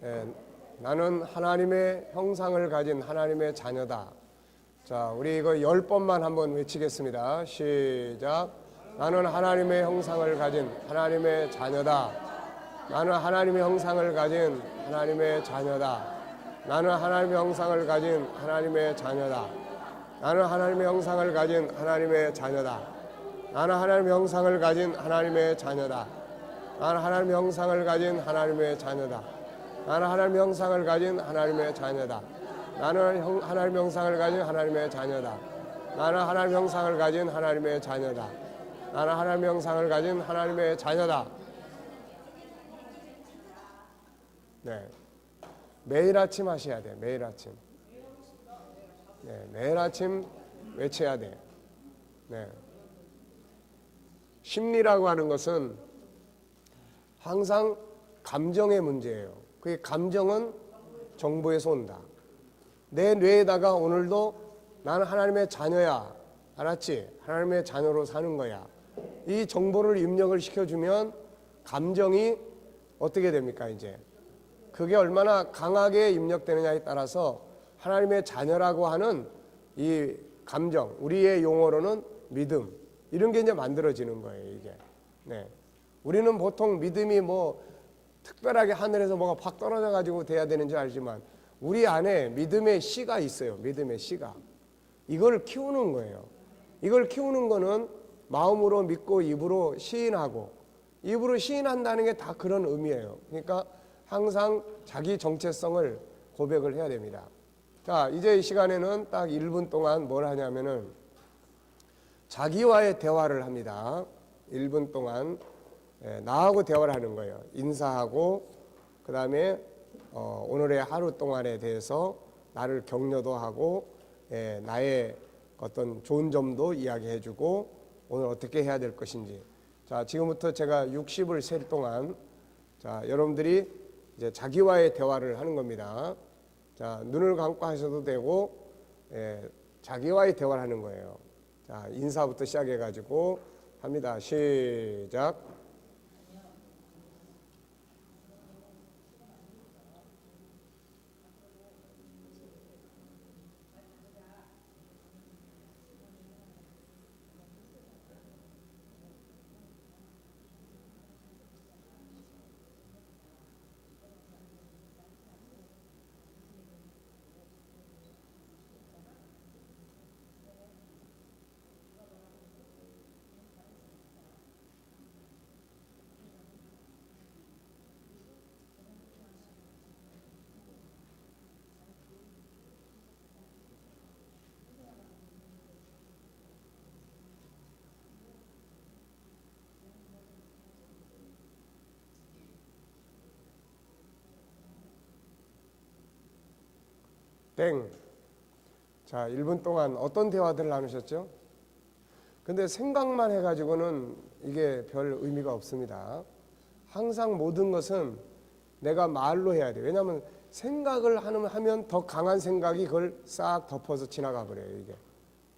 예, 나는 하나님의 형상을 가진 하나님의 자녀다. 자, 우리 이거 10번만 한번 외치겠습니다. 시작. 나는 하나님의 형상을 가진 하나님의 자녀다. 나는 하나님의 형상을 가진 하나님의 자녀다. 나는 하나님의 형상을 가진 하나님의 자녀다. 나는 하나님의 형상을 가진 하나님의 자녀다. 나는 하나님의 형상을 가진 하나님의 자녀다. 나는 하나님의 형상을 가진 하나님의 자녀다. 나는 하나님의 형상을 가진 하나님의 자녀다. 나는 하나님의 형상을 가진 하나님의 자녀다. 나는 하나님의 형상을 가진 하나님의 자녀다. 나는 하나님의 형상을 가진 하나님의 자녀다. 네, 매일 아침 하셔야 돼. 매일 아침. 네, 매일 아침 외쳐야 돼. 네. 심리라고 하는 것은 항상 감정의 문제예요. 그 감정은 정보에서 온다. 내 뇌에다가 오늘도 나는 하나님의 자녀야. 알았지? 하나님의 자녀로 사는 거야. 이 정보를 입력을 시켜주면 감정이 어떻게 됩니까, 이제? 그게 얼마나 강하게 입력되느냐에 따라서 하나님의 자녀라고 하는 이 감정, 우리의 용어로는 믿음, 이런 게 이제 만들어지는 거예요, 이게. 네. 우리는 보통 믿음이 뭐 특별하게 하늘에서 뭐가 팍 떨어져 가지고 돼야 되는 줄 알지만 우리 안에 믿음의 씨가 있어요. 믿음의 씨가. 이걸 키우는 거예요. 이걸 키우는 거는 마음으로 믿고 입으로 시인하고, 입으로 시인한다는 게 다 그런 의미예요. 그러니까 항상 자기 정체성을 고백을 해야 됩니다. 자, 이제 이 시간에는 딱 1분 동안 뭘 하냐면은 자기와의 대화를 합니다. 1분 동안 나하고 대화를 하는 거예요. 인사하고, 그 다음에 오늘의 하루 동안에 대해서 나를 격려도 하고, 나의 어떤 좋은 점도 이야기해주고, 오늘 어떻게 해야 될 것인지. 자, 지금부터 제가 60을 셀 동안, 자, 여러분들이 이제 자기와의 대화를 하는 겁니다. 자, 눈을 감고 하셔도 되고, 자기와의 대화를 하는 거예요. 자, 인사부터 시작해가지고 합니다. 시작. 땡. 자, 1분 동안 어떤 대화들을 나누셨죠? 근데 생각만 해가지고는 이게 별 의미가 없습니다. 항상 모든 것은 내가 말로 해야 돼. 왜냐하면 생각을 하면 더 강한 생각이 그걸 싹 덮어서 지나가 버려요, 이게.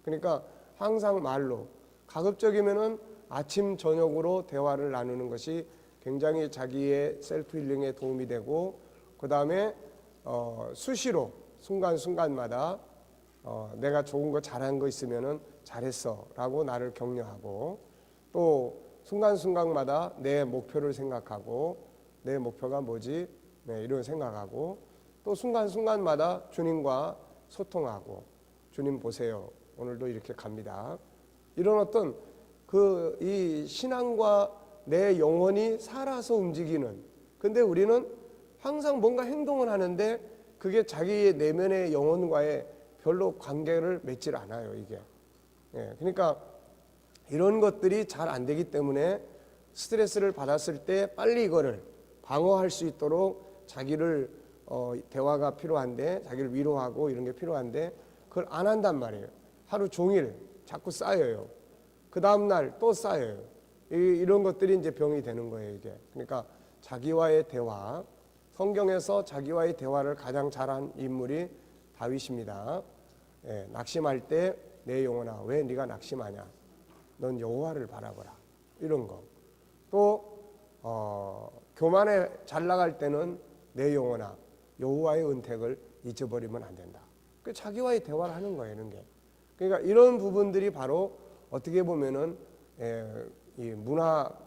그러니까 항상 말로. 가급적이면은 아침, 저녁으로 대화를 나누는 것이 굉장히 자기의 셀프 힐링에 도움이 되고, 그 다음에 수시로 순간순간마다 내가 좋은 거 잘한 거 있으면은 잘했어 라고 나를 격려하고, 또 순간순간마다 내 목표를 생각하고 내 목표가 뭐지? 네, 이런 생각하고, 또 순간순간마다 주님과 소통하고, 주님 보세요, 오늘도 이렇게 갑니다. 이런 어떤 이 신앙과 내 영혼이 살아서 움직이는, 근데 우리는 항상 뭔가 행동을 하는데 그게 자기의 내면의 영혼과의 별로 관계를 맺질 않아요, 이게. 그러니까 이런 것들이 잘 안 되기 때문에 스트레스를 받았을 때 빨리 이거를 방어할 수 있도록 자기를 대화가 필요한데, 자기를 위로하고 이런 게 필요한데 그걸 안 한단 말이에요. 하루 종일 자꾸 쌓여요. 그 다음날 또 쌓여요. 이런 것들이 이제 병이 되는 거예요, 이게. 그러니까 자기와의 대화, 성경에서 자기와의 대화를 가장 잘한 인물이 다윗입니다. 낙심할 때 내 영혼아 왜 네가 낙심하냐, 넌 여호와를 바라보라, 이런 거. 또 교만에 잘 나갈 때는 내 영혼아 여호와의 은택을 잊어버리면 안 된다. 그 자기와의 대화를 하는 거예요, 이런 게. 그러니까 이런 부분들이 바로 어떻게 보면은 이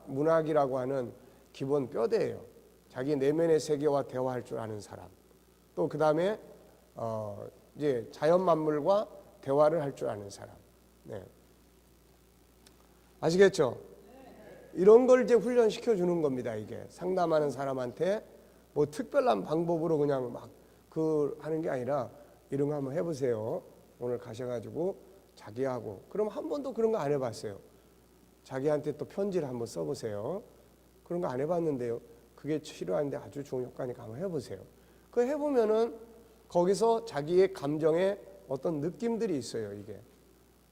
문학이라고 하는 기본 뼈대예요. 자기 내면의 세계와 대화할 줄 아는 사람. 또 그 다음에 이제 자연 만물과 대화를 할 줄 아는 사람. 네. 아시겠죠? 이런 걸 이제 훈련시켜 주는 겁니다. 이게 상담하는 사람한테 뭐 특별한 방법으로 그냥 막 하는 게 아니라 이런 거 한번 해보세요. 오늘 가셔가지고 자기하고 그럼 한 번도 그런 거 안 해봤어요. 자기한테 또 편지를 한번 써보세요. 그런 거 안 해봤는데요. 그게 치료하는데 아주 좋은 효과니까 한번 해보세요. 그 해보면은 거기서 자기의 감정에 어떤 느낌들이 있어요. 이게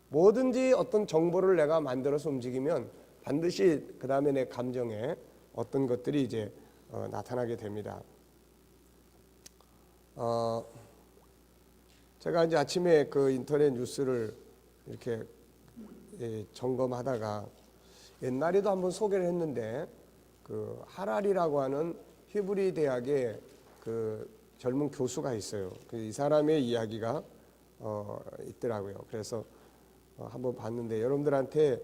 뭐든지 어떤 정보를 내가 만들어서 움직이면 반드시 그 다음에 내 감정에 어떤 것들이 이제 나타나게 됩니다. 제가 이제 아침에 그 인터넷 뉴스를 이렇게 점검하다가 옛날에도 한번 소개를 했는데 그 하랄이라고 하는 히브리 대학의 그 젊은 교수가 있어요. 이 사람의 이야기가 있더라고요. 그래서 한번 봤는데 여러분들한테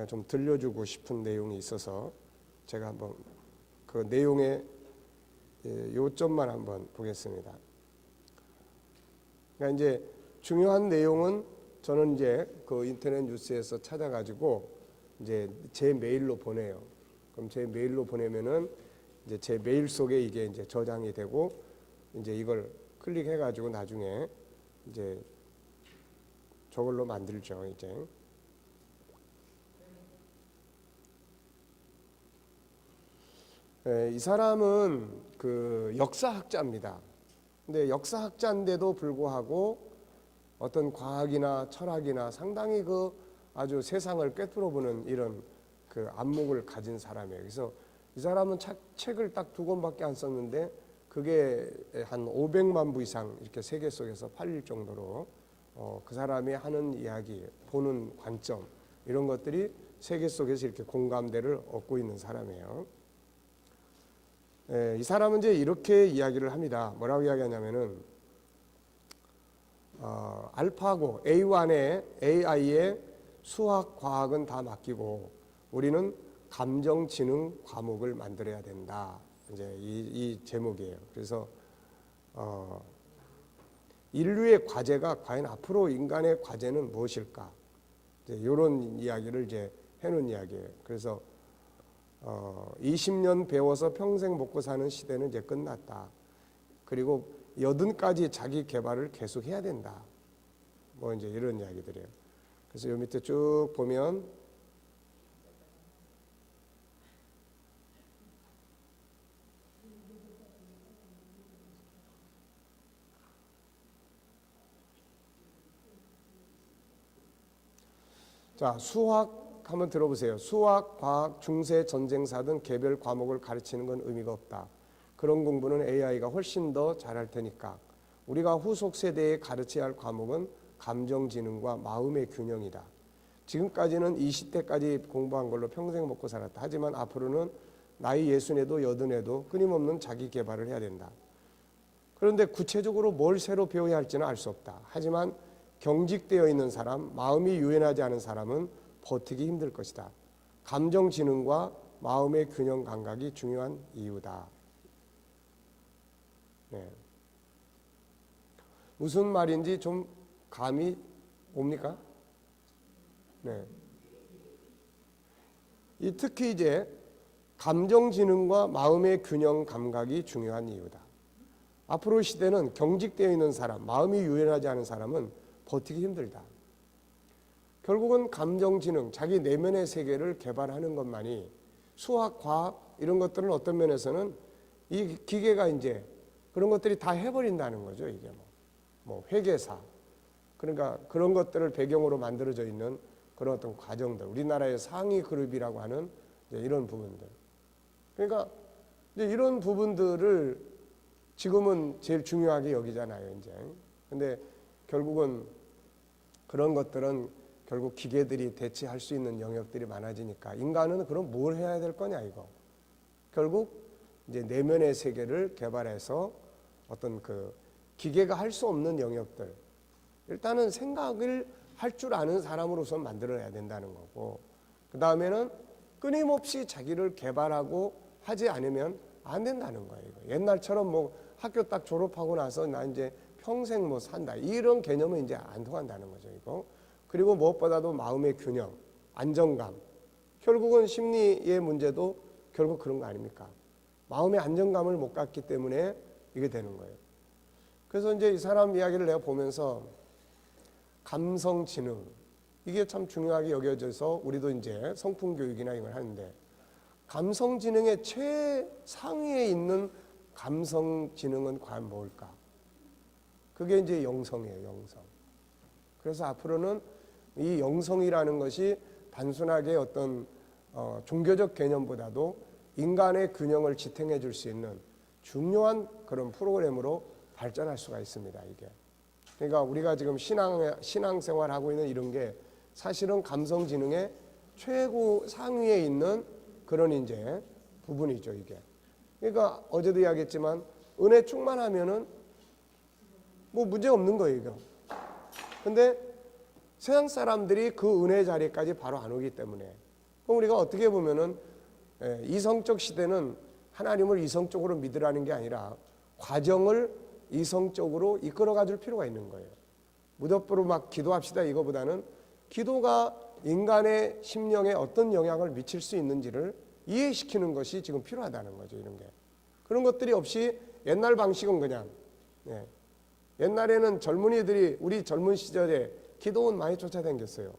좀 들려주고 싶은 내용이 있어서 제가 한번 그 내용의 요점만 한번 보겠습니다. 그러니까 이제 중요한 내용은 저는 이제 그 인터넷 뉴스에서 찾아가지고 이제 제 메일로 보내요. 그럼 제 메일로 보내면은 이제 제 메일 속에 이게 이제 저장이 되고 이제 이걸 클릭해가지고 나중에 이제 저걸로 만들죠. 이제 이 사람은 그 역사학자입니다. 근데 역사학자인데도 불구하고 어떤 과학이나 철학이나 상당히 그 아주 세상을 꿰뚫어 보는 이런 그 안목을 가진 사람이에요. 그래서 이 사람은 책을 딱 2권밖에 안 썼는데 그게 한 500만 부 이상 이렇게 세계 속에서 팔릴 정도로 그 사람이 하는 이야기, 보는 관점 이런 것들이 세계 속에서 이렇게 공감대를 얻고 있는 사람이에요. 이 사람은 이제 이렇게 이야기를 합니다. 뭐라고 이야기하냐면은 알파고 A1에 AI의 수학, 과학은 다 맡기고 우리는 감정지능 과목을 만들어야 된다. 이제 이 제목이에요. 그래서 인류의 과제가 과연 앞으로 인간의 과제는 무엇일까? 이제 이런 이야기를 이제 해놓은 이야기예요. 그래서 20년 배워서 평생 먹고 사는 시대는 이제 끝났다. 그리고 80까지 자기 개발을 계속 해야 된다. 뭐 이제 이런 이야기들이에요. 그래서 요 밑에 쭉 보면 자, 수학 한번 들어보세요. 수학, 과학, 중세, 전쟁사 등 개별 과목을 가르치는 건 의미가 없다. 그런 공부는 AI가 훨씬 더 잘할 테니까. 우리가 후속 세대에 가르쳐야 할 과목은 감정지능과 마음의 균형이다. 지금까지는 20대까지 공부한 걸로 평생 먹고 살았다. 하지만 앞으로는 나이 60에도 80에도 끊임없는 자기 개발을 해야 된다. 그런데 구체적으로 뭘 새로 배워야 할지는 알 수 없다. 하지만 경직되어 있는 사람, 마음이 유연하지 않은 사람은 버티기 힘들 것이다. 감정지능과 마음의 균형 감각이 중요한 이유다. 네. 무슨 말인지 좀 감이 옵니까? 네. 특히 이제 감정지능과 마음의 균형 감각이 중요한 이유다. 앞으로 시대는 경직되어 있는 사람, 마음이 유연하지 않은 사람은 버티기 힘들다. 결국은 감정지능, 자기 내면의 세계를 개발하는 것만이 수학, 과학 이런 것들은 어떤 면에서는 이 기계가 이제 그런 것들이 다 해버린다는 거죠. 이게 뭐 회계사 그러니까 그런 것들을 배경으로 만들어져 있는 그런 어떤 과정들, 우리나라의 상위 그룹이라고 하는 이제 이런 부분들. 그러니까 이제 이런 부분들을 지금은 제일 중요하게 여기잖아요, 이제. 근데 결국은 그런 것들은 결국 기계들이 대체할 수 있는 영역들이 많아지니까 인간은 그럼 뭘 해야 될 거냐 이거. 결국 이제 내면의 세계를 개발해서 어떤 그 기계가 할 수 없는 영역들, 일단은 생각을 할 줄 아는 사람으로서 만들어야 된다는 거고, 그 다음에는 끊임없이 자기를 개발하고 하지 않으면 안 된다는 거예요. 옛날처럼 뭐 학교 딱 졸업하고 나서 나 이제 평생 뭐 산다, 이런 개념은 이제 안 통한다는 거죠, 이거. 그리고 무엇보다도 마음의 균형, 안정감, 결국은 심리의 문제도 결국 그런 거 아닙니까? 마음의 안정감을 못 갖기 때문에 이게 되는 거예요. 그래서 이제 이 사람 이야기를 내가 보면서 감성지능, 이게 참 중요하게 여겨져서 우리도 이제 성품교육이나 이걸 하는데, 감성지능의 최상위에 있는 감성지능은 과연 뭘까? 그게 이제 영성이에요, 영성. 그래서 앞으로는 이 영성이라는 것이 단순하게 어떤 종교적 개념보다도 인간의 균형을 지탱해 줄 수 있는 중요한 그런 프로그램으로 발전할 수가 있습니다, 이게. 그러니까 우리가 지금 신앙생활 하고 있는 이런 게 사실은 감성지능의 최고 상위에 있는 그런 이제 부분이죠, 이게. 그러니까 어제도 이야기했지만 은혜 충만하면은 뭐 문제 없는 거예요, 이거. 근데 세상 사람들이 그 은혜 자리까지 바로 안 오기 때문에, 그럼 우리가 어떻게 보면은 이성적 시대는 하나님을 이성적으로 믿으라는 게 아니라 과정을 이성적으로 이끌어가 줄 필요가 있는 거예요. 무덤으로 막 기도합시다 이거보다는 기도가 인간의 심령에 어떤 영향을 미칠 수 있는지를 이해시키는 것이 지금 필요하다는 거죠, 이런 게. 그런 것들이 없이 옛날 방식은 그냥, 옛날에는 젊은이들이 우리 젊은 시절에 기도원 많이 쫓아다녔어요.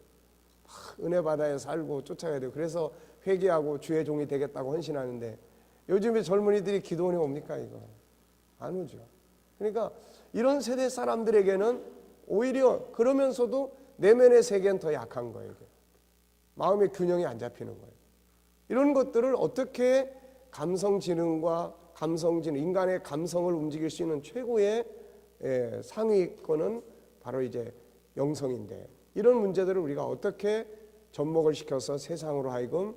은혜 받아야 살고 쫓아야 돼요. 그래서 회개하고 주의 종이 되겠다고 헌신하는데, 요즘에 젊은이들이 기도원에 옵니까? 이거 안 오죠. 그러니까 이런 세대 사람들에게는 오히려 그러면서도 내면의 세계는 더 약한 거예요. 이게. 마음의 균형이 안 잡히는 거예요. 이런 것들을 어떻게 감성지능과 감성지능, 인간의 감성을 움직일 수 있는 최고의 상위권은 바로 이제 영성인데, 이런 문제들을 우리가 어떻게 접목을 시켜서 세상으로 하여금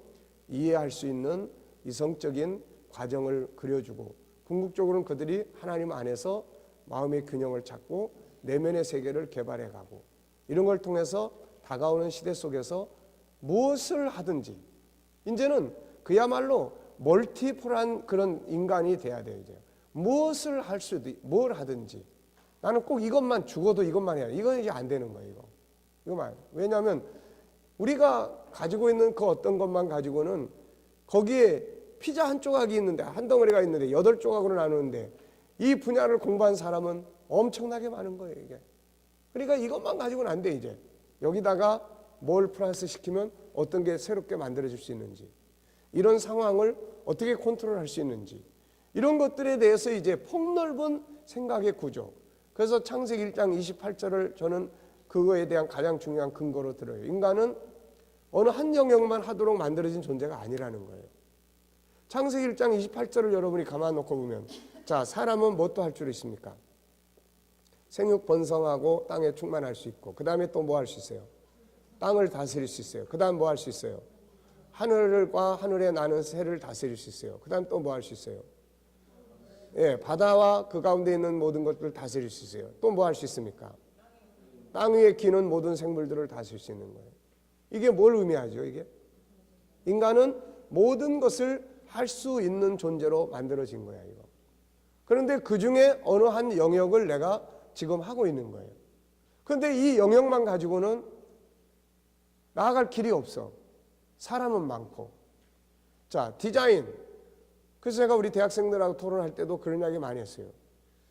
이해할 수 있는 이성적인 과정을 그려주고, 궁극적으로는 그들이 하나님 안에서 마음의 균형을 찾고 내면의 세계를 개발해가고, 이런 걸 통해서 다가오는 시대 속에서 무엇을 하든지 이제는 그야말로 멀티플한 그런 인간이 돼야 돼요. 이제 무엇을 할 수도, 뭘 하든지 나는 꼭 이것만, 죽어도 이것만 해야 돼. 이건 이제 안 되는 거예요. 이거만. 왜냐하면 우리가 가지고 있는 그 어떤 것만 가지고는, 거기에 피자 한 조각이 있는데, 한 덩어리가 있는데 8조각으로 나누는데 이 분야를 공부한 사람은 엄청나게 많은 거예요, 이게. 그러니까 이것만 가지고는 안 돼. 이제 여기다가 뭘 플러스 시키면 어떤 게 새롭게 만들어질 수 있는지, 이런 상황을 어떻게 컨트롤할 수 있는지, 이런 것들에 대해서 이제 폭넓은 생각의 구조. 그래서 창세기 1장 28절을 저는 그거에 대한 가장 중요한 근거로 들어요. 인간은 어느 한 영역만 하도록 만들어진 존재가 아니라는 거예요. 창세기 1장 28절을 여러분이 가만 놓고 보면, 자, 사람은 뭣도 할 줄 있습니까? 생육 번성하고 땅에 충만할 수 있고, 그 다음에 또 뭐 할 수 있어요? 땅을 다스릴 수 있어요. 그 다음 뭐 할 수 있어요? 하늘과 하늘에 나는 새를 다스릴 수 있어요. 그 다음 또 뭐 할 수 있어요? 바다와 그 가운데 있는 모든 것들을 다스릴 수 있어요. 또 뭐 할 수 있습니까? 땅 위에 기는 모든 생물들을 다스릴 수 있는 거예요. 이게 뭘 의미하죠, 이게? 인간은 모든 것을 할 수 있는 존재로 만들어진 거야, 이거. 그런데 그 중에 어느 한 영역을 내가 지금 하고 있는 거예요. 그런데 이 영역만 가지고는 나아갈 길이 없어. 사람은 많고. 자, 디자인. 그래서 제가 우리 대학생들하고 토론할 때도 그런 이야기 많이 했어요.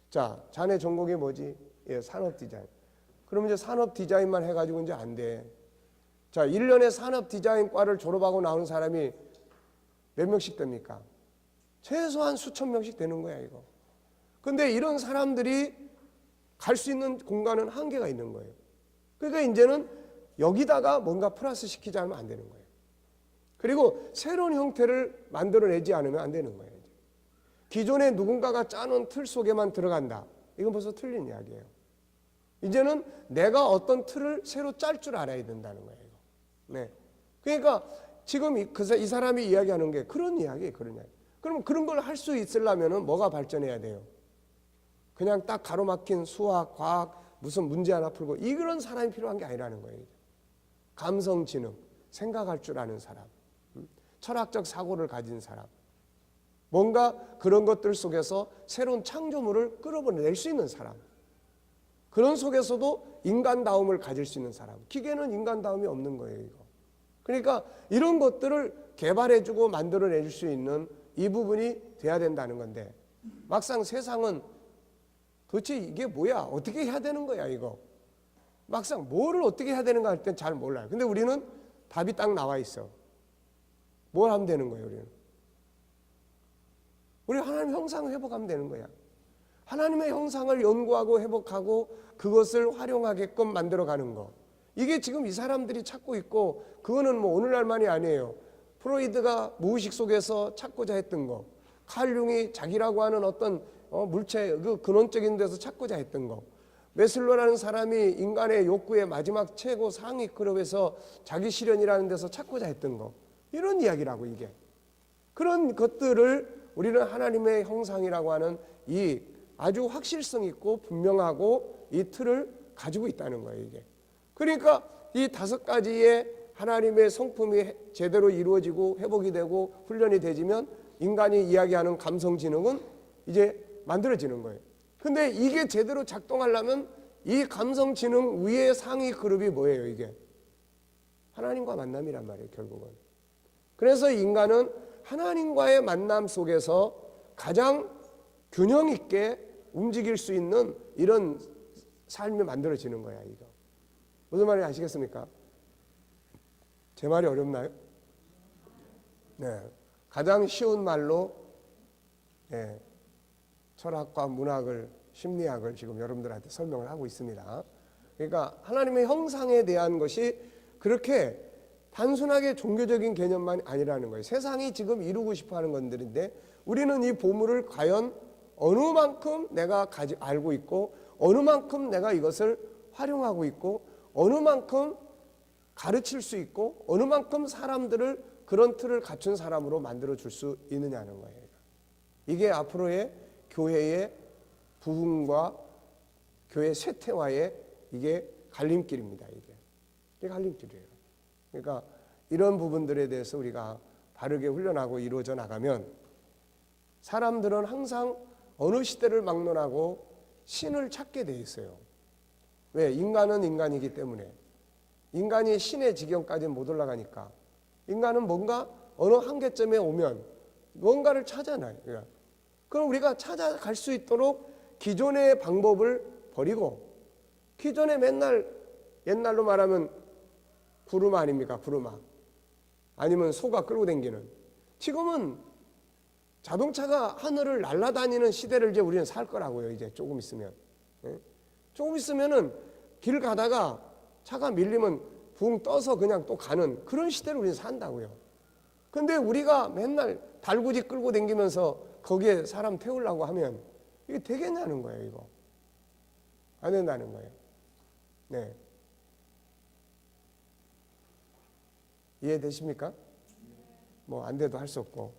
자, 자네 전공이 뭐지? 산업 디자인. 그러면 이제 산업 디자인만 해가지고 이제 안 돼. 자, 1년에 산업 디자인과를 졸업하고 나오는 사람이 몇 명씩 됩니까? 최소한 수천 명씩 되는 거야, 이거. 근데 이런 사람들이 갈 수 있는 공간은 한계가 있는 거예요. 그러니까 이제는 여기다가 뭔가 플러스 시키지 않으면 안 되는 거예요. 그리고 새로운 형태를 만들어내지 않으면 안 되는 거예요. 기존에 누군가가 짜놓은 틀 속에만 들어간다. 이건 벌써 틀린 이야기예요. 이제는 내가 어떤 틀을 새로 짤 줄 알아야 된다는 거예요. 네. 그러니까 지금 이 사람이 이야기하는 게 그런 이야기예요. 그런 이야기. 그럼 그런 걸 할 수 있으려면 뭐가 발전해야 돼요? 그냥 딱 가로막힌 수학, 과학, 무슨 문제 하나 풀고 이런 사람이 필요한 게 아니라는 거예요. 감성, 지능, 생각할 줄 아는 사람, 철학적 사고를 가진 사람, 뭔가 그런 것들 속에서 새로운 창조물을 끌어낼 수 있는 사람, 그런 속에서도 인간다움을 가질 수 있는 사람. 기계는 인간다움이 없는 거예요, 이거. 그러니까 이런 것들을 개발해주고 만들어낼 수 있는 이 부분이 돼야 된다는 건데, 막상 세상은 도대체 이게 뭐야? 어떻게 해야 되는 거야, 이거? 막상 뭐를 어떻게 해야 되는가 할 땐 잘 몰라요. 근데 우리는 답이 딱 나와 있어. 뭘 하면 되는 거예요, 우리는? 우리 하나님 형상을 회복하면 되는 거야. 하나님의 형상을 연구하고 회복하고 그것을 활용하게끔 만들어가는 거. 이게 지금 이 사람들이 찾고 있고, 그거는 뭐 오늘날만이 아니에요. 프로이드가 무의식 속에서 찾고자 했던 거, 칼 융이 자기라고 하는 어떤 물체, 그 근원적인 데서 찾고자 했던 거, 메슬로라는 사람이 인간의 욕구의 마지막 최고 상위 급에서 자기 실현이라는 데서 찾고자 했던 거, 이런 이야기라고. 이게 그런 것들을 우리는 하나님의 형상이라고 하는 이 아주 확실성 있고 분명하고 이 틀을 가지고 있다는 거예요, 이게. 그러니까 이 5가지의 하나님의 성품이 제대로 이루어지고 회복이 되고 훈련이 되지면 인간이 이야기하는 감성 지능은 이제 만들어지는 거예요. 근데 이게 제대로 작동하려면 이 감성 지능 위의 상위 그룹이 뭐예요, 이게? 하나님과 만남이란 말이에요, 결국은. 그래서 인간은 하나님과의 만남 속에서 가장 균형 있게 움직일 수 있는 이런 삶이 만들어지는 거야, 이거. 무슨 말인지 아시겠습니까? 제 말이 어렵나요? 네. 가장 쉬운 말로, 네, 철학과 문학을, 심리학을 지금 여러분들한테 설명을 하고 있습니다. 그러니까 하나님의 형상에 대한 것이 그렇게 단순하게 종교적인 개념만 아니라는 거예요. 세상이 지금 이루고 싶어 하는 것들인데, 우리는 이 보물을 과연 어느 만큼 내가 알고 있고, 어느 만큼 내가 이것을 활용하고 있고, 어느 만큼 가르칠 수 있고, 어느 만큼 사람들을 그런 틀을 갖춘 사람으로 만들어 줄 수 있느냐는 거예요. 이게 앞으로의 교회의 부흥과 교회 쇠퇴와의 이게 갈림길입니다. 이게 갈림길이에요. 그러니까 이런 부분들에 대해서 우리가 바르게 훈련하고 이루어져 나가면 사람들은 항상 어느 시대를 막론하고 신을 찾게 돼 있어요. 왜? 인간은 인간이기 때문에. 인간이 신의 지경까지는 못 올라가니까. 인간은 뭔가 어느 한계점에 오면 뭔가를 찾아놔요. 그럼 우리가 찾아갈 수 있도록 기존의 방법을 버리고, 기존에 맨날 옛날로 말하면 구루마 아닙니까? 구루마. 아니면 소가 끌고 다니는. 지금은 자동차가 하늘을 날아다니는 시대를 이제 우리는 살 거라고요. 이제 조금 있으면. 조금 있으면은 길 가다가 차가 밀리면 붕 떠서 그냥 또 가는 그런 시대를 우리는 산다고요. 근데 우리가 맨날 달구지 끌고 다니면서 거기에 사람 태우려고 하면 이게 되겠냐는 거예요, 이거. 안 된다는 거예요. 네. 이해되십니까? 뭐 안 돼도 할 수 없고,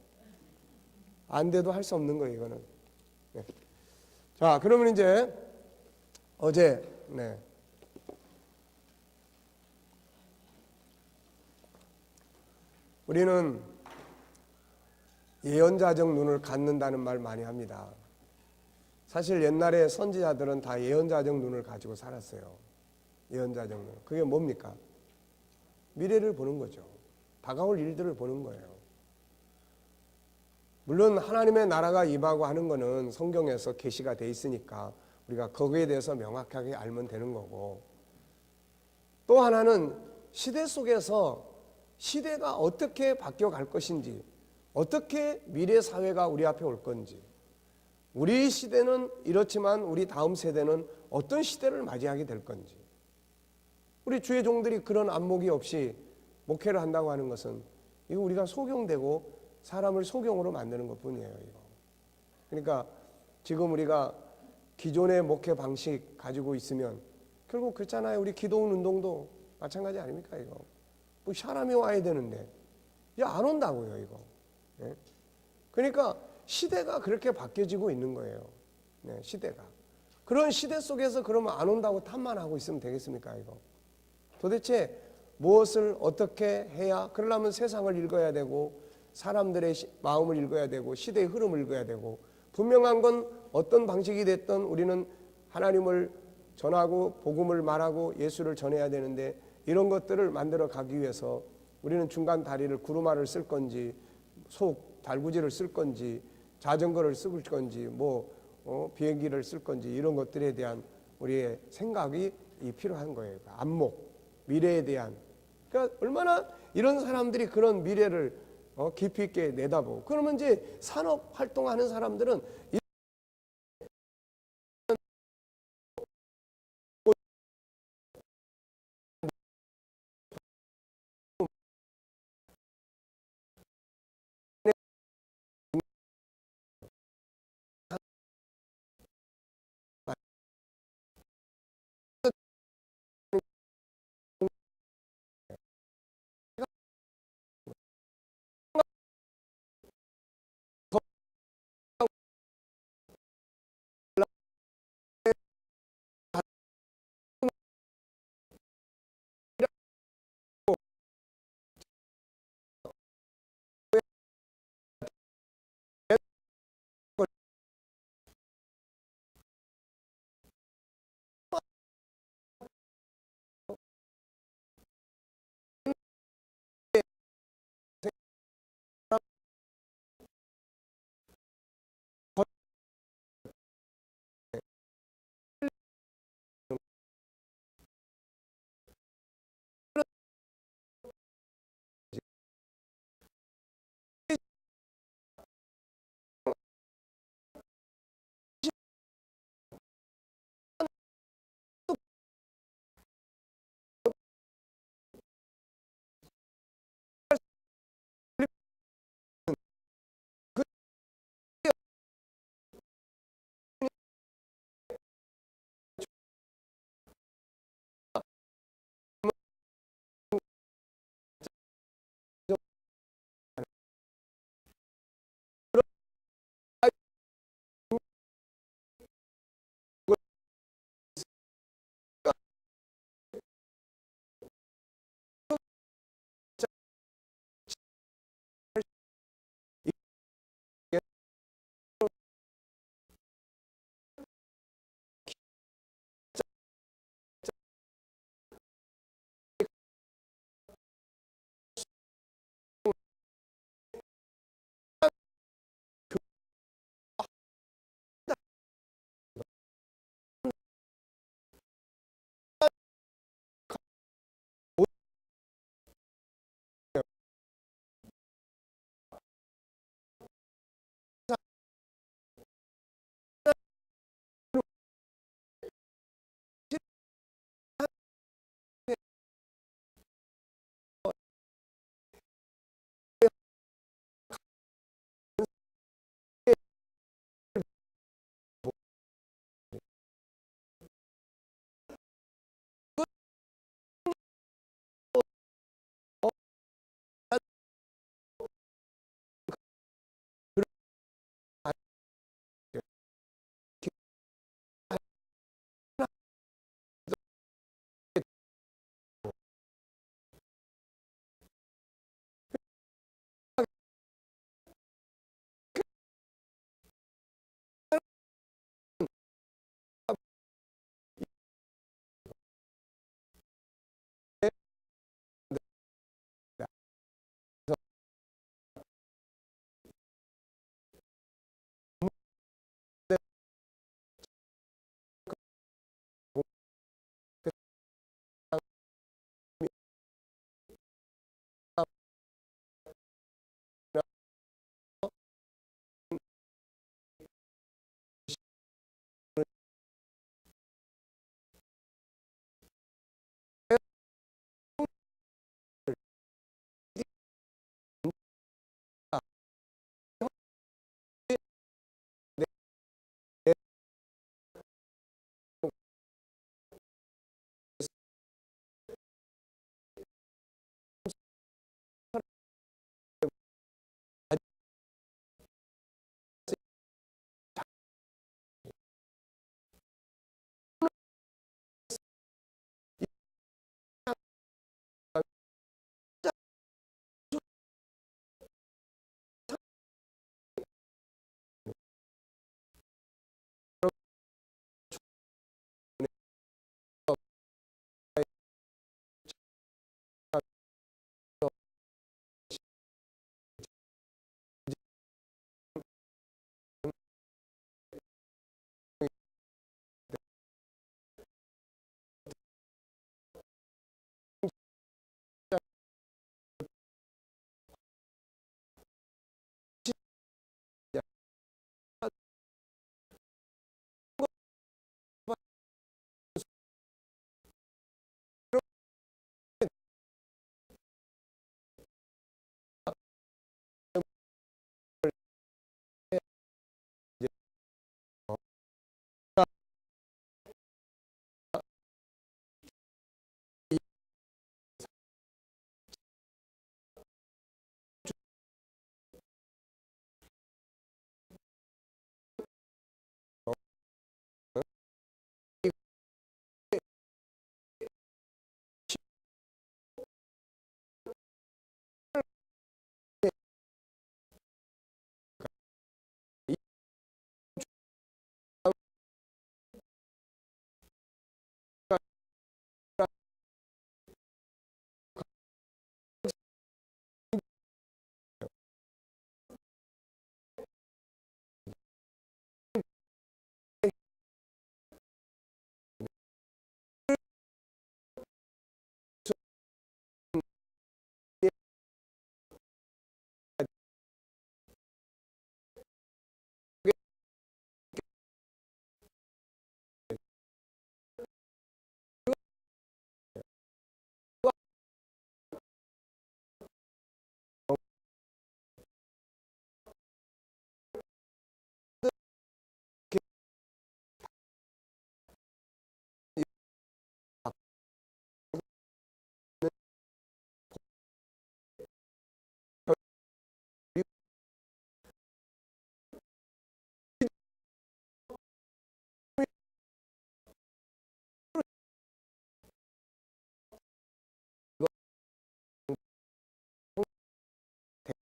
안 돼도 할 수 없는 거예요, 이거는. 네. 자, 그러면 이제 어제, 네. 우리는 예언자적 눈을 갖는다는 말 많이 합니다. 사실 옛날에 선지자들은 다 예언자적 눈을 가지고 살았어요. 예언자적 눈. 그게 뭡니까? 미래를 보는 거죠. 다가올 일들을 보는 거예요. 물론 하나님의 나라가 임하고 하는 거는 성경에서 계시가 돼 있으니까 우리가 거기에 대해서 명확하게 알면 되는 거고, 또 하나는 시대 속에서 시대가 어떻게 바뀌어갈 것인지, 어떻게 미래 사회가 우리 앞에 올 건지, 우리 시대는 이렇지만 우리 다음 세대는 어떤 시대를 맞이하게 될 건지, 우리 주의 종들이 그런 안목이 없이 목회를 한다고 하는 것은 이거 우리가 속용되고 사람을 속용으로 만드는 것뿐이에요, 이거. 그러니까 지금 우리가 기존의 목회 방식 가지고 있으면 결국 그렇잖아요. 우리 기도원 운동도 마찬가지 아닙니까, 이거. 뭐 사람이 와야 되는데 안 온다고요, 이거. 예? 그러니까 시대가 그렇게 바뀌어지고 있는 거예요. 네, 시대가. 그런 시대 속에서 그러면 안 온다고 탓만 하고 있으면 되겠습니까, 이거? 도대체 무엇을 어떻게 해야, 그러려면 세상을 읽어야 되고 사람들의 마음을 읽어야 되고 시대의 흐름을 읽어야 되고, 분명한 건 어떤 방식이 됐든 우리는 하나님을 전하고 복음을 말하고 예수를 전해야 되는데, 이런 것들을 만들어 가기 위해서 우리는 중간 다리를 구루마를 쓸 건지 속 달구지를 쓸 건지 자전거를 쓸 건지 비행기를 쓸 건지, 이런 것들에 대한 우리의 생각이 필요한 거예요. 안목, 미래에 대한. 그러니까 얼마나 이런 사람들이 그런 미래를 깊이 있게 내다보고, 그러면 이제 산업 활동하는 사람들은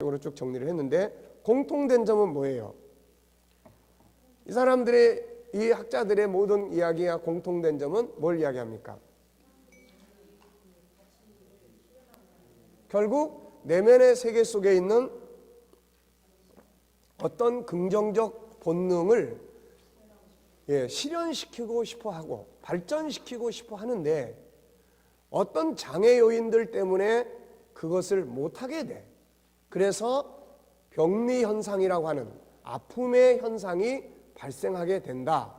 쪽으로 쭉 정리를 했는데 공통된 점은 뭐예요? 이 사람들의 이 학자들의 모든 이야기가 공통된 점은 뭘 이야기합니까? 결국 내면의 세계 속에 있는 어떤 긍정적 본능을 실현시키고 싶어 하고 발전시키고 싶어 하는데 어떤 장애 요인들 때문에 그것을 못하게 돼. 그래서 병리 현상이라고 하는 아픔의 현상이 발생하게 된다.